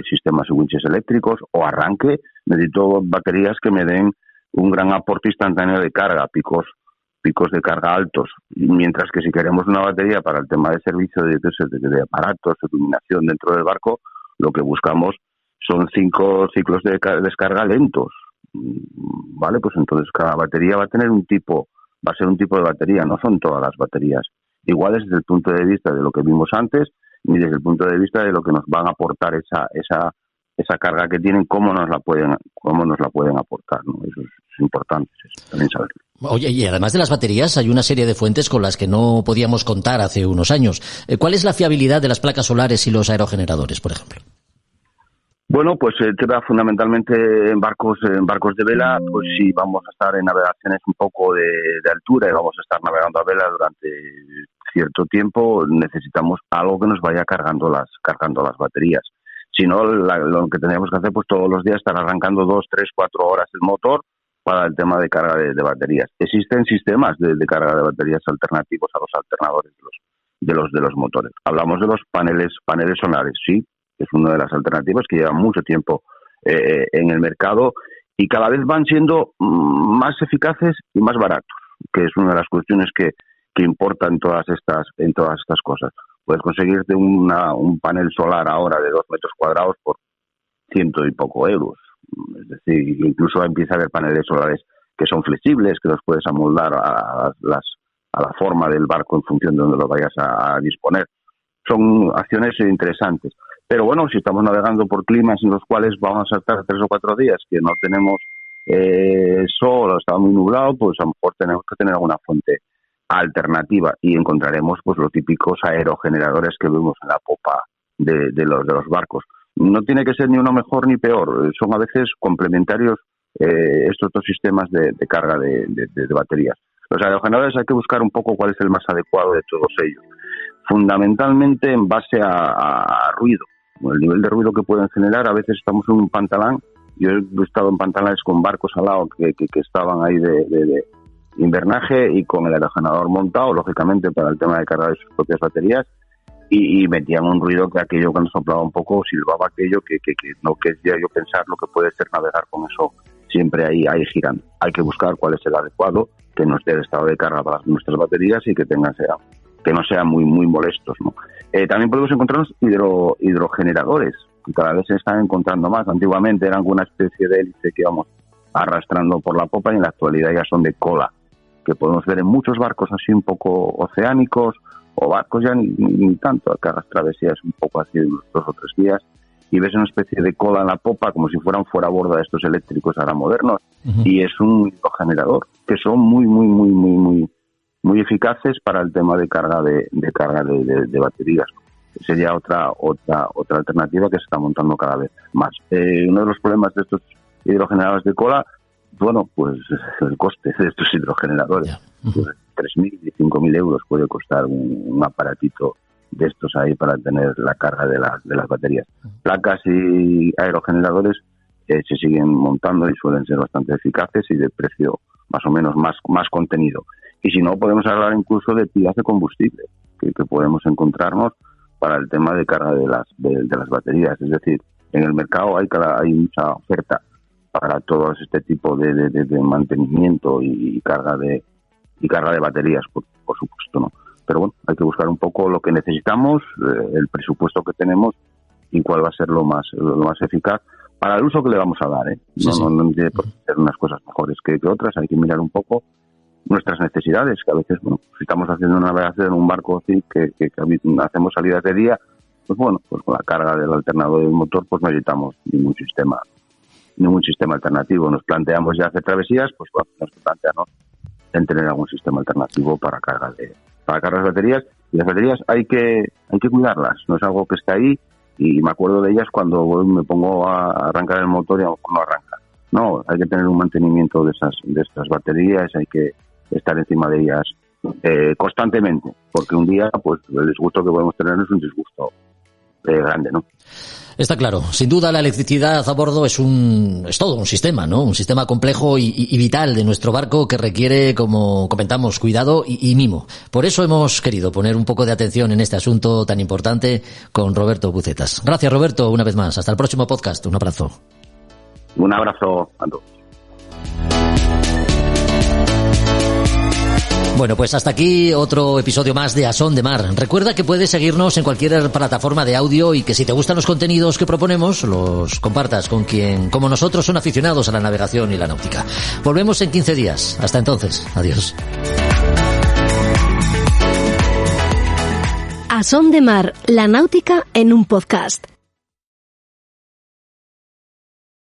H: sistemas de winches eléctricos, o arranque, necesito baterías que me den un gran aporte instantáneo de carga, picos de carga altos, mientras que si queremos una batería para el tema de servicio de aparatos, de iluminación dentro del barco, lo que buscamos son 5 ciclos de descarga lentos. Vale, pues entonces cada batería va a ser un tipo de batería, no son todas las baterías iguales desde el punto de vista de lo que vimos antes, ni desde el punto de vista de lo que nos van a aportar esa carga que tienen, cómo nos la pueden aportar, ¿no? Eso es importante, eso, también saberlo.
A: Oye, y además de las baterías hay una serie de fuentes con las que no podíamos contar hace unos años. ¿Cuál es la fiabilidad de las placas solares y los aerogeneradores, por ejemplo?
H: Bueno, pues el tema fundamentalmente en barcos de vela, pues si vamos a estar en navegaciones un poco de altura y vamos a estar navegando a vela durante cierto tiempo, necesitamos algo que nos vaya cargando las baterías. Si no, lo que tendríamos que hacer, pues todos los días estar arrancando 2, 3, 4 horas el motor para el tema de carga de baterías. Existen sistemas de carga de baterías alternativos a los alternadores de los motores. Hablamos de los paneles solares, sí, es una de las alternativas que llevan mucho tiempo en el mercado y cada vez van siendo más eficaces y más baratos, que es una de las cuestiones que importa en todas estas cosas. Puedes conseguirte un panel solar ahora de 2 metros cuadrados por 100 y poco euros. Es decir, incluso empieza a haber paneles solares que son flexibles, que los puedes amoldar a la forma del barco en función de donde lo vayas a disponer. Son acciones interesantes. Pero bueno, si estamos navegando por climas en los cuales vamos a estar 3 o 4 días que no tenemos sol o está muy nublado, pues a lo mejor tenemos que tener alguna fuente alternativa y encontraremos pues los típicos aerogeneradores que vemos en la popa de los barcos. No tiene que ser ni uno mejor ni peor, son a veces complementarios estos dos sistemas de carga de baterías. Los aerogeneradores hay que buscar un poco cuál es el más adecuado de todos ellos, fundamentalmente en base a ruido, el nivel de ruido que pueden generar. A veces estamos en un pantalán, yo he estado en pantalanes con barcos al lado que estaban ahí de invernaje y con el aerogenerador montado, lógicamente para el tema de carga de sus propias baterías, y metían un ruido que aquello cuando soplaba un poco silbaba aquello que no quería yo pensar lo que puede ser navegar con eso siempre ahí girando. Hay que buscar cuál es el adecuado, que nos dé el estado de carga para nuestras baterías y que no sean muy molestos, ¿no? También podemos encontrarnos hidrogeneradores, que cada vez se están encontrando más. Antiguamente eran una especie de hélice que íbamos arrastrando por la popa y en la actualidad ya son de cola, que podemos ver en muchos barcos así un poco oceánicos o barcos ya ni tanto, que hagas travesías un poco así de unos 2 o 3 días y ves una especie de cola en la popa como si fueran fuera borda de estos eléctricos ahora modernos. Uh-huh. Y es un hidrogenerador que son muy eficaces para el tema de carga de baterías. Sería otra alternativa que se está montando cada vez más. Uno de los problemas de estos hidrogeneradores de cola, bueno, pues el coste de estos hidrogeneradores. Uh-huh. Pues 3.000 y 5.000 euros puede costar un aparatito de estos ahí para tener la carga de las baterías. Placas y aerogeneradores se siguen montando y suelen ser bastante eficaces y de precio más o menos más contenido. Y si no, podemos hablar incluso de pilas de combustible que podemos encontrarnos para el tema de carga de las baterías. Es decir, en el mercado hay mucha oferta para todo este tipo de mantenimiento y carga de baterías, por supuesto, ¿no? Pero bueno, hay que buscar un poco lo que necesitamos, el presupuesto que tenemos y cuál va a ser lo más eficaz para el uso que le vamos a dar, ¿eh? No tiene por qué ser unas cosas mejores que otras. Hay que mirar un poco nuestras necesidades, que a veces, bueno, si estamos haciendo una navegación en un barco así, que hacemos salidas de día, pues bueno, pues con la carga del alternador del motor, pues no necesitamos ningún sistema alternativo. Nos planteamos ya hacer travesías, pues bueno, nos planteamos en tener algún sistema alternativo para cargar las baterías. Y las baterías hay que cuidarlas, no es algo que está ahí y me acuerdo de ellas cuando me pongo a arrancar el motor y no arranca. No, hay que tener un mantenimiento de estas baterías, hay que estar encima de ellas constantemente, porque un día pues el disgusto que podemos tener es un disgusto grande, ¿no?
A: Está claro. Sin duda la electricidad a bordo es todo un sistema, ¿no? Un sistema complejo y vital de nuestro barco que requiere, como comentamos, cuidado y mimo. Por eso hemos querido poner un poco de atención en este asunto tan importante con Roberto Bucetas. Gracias, Roberto, una vez más. Hasta el próximo podcast. Un abrazo.
H: Un abrazo a todos.
A: Bueno, pues hasta aquí otro episodio más de A Son de Mar. Recuerda que puedes seguirnos en cualquier plataforma de audio y que si te gustan los contenidos que proponemos, los compartas con quien, como nosotros, son aficionados a la navegación y la náutica. Volvemos en 15 días. Hasta entonces. Adiós.
B: A Son de Mar, la náutica en un podcast.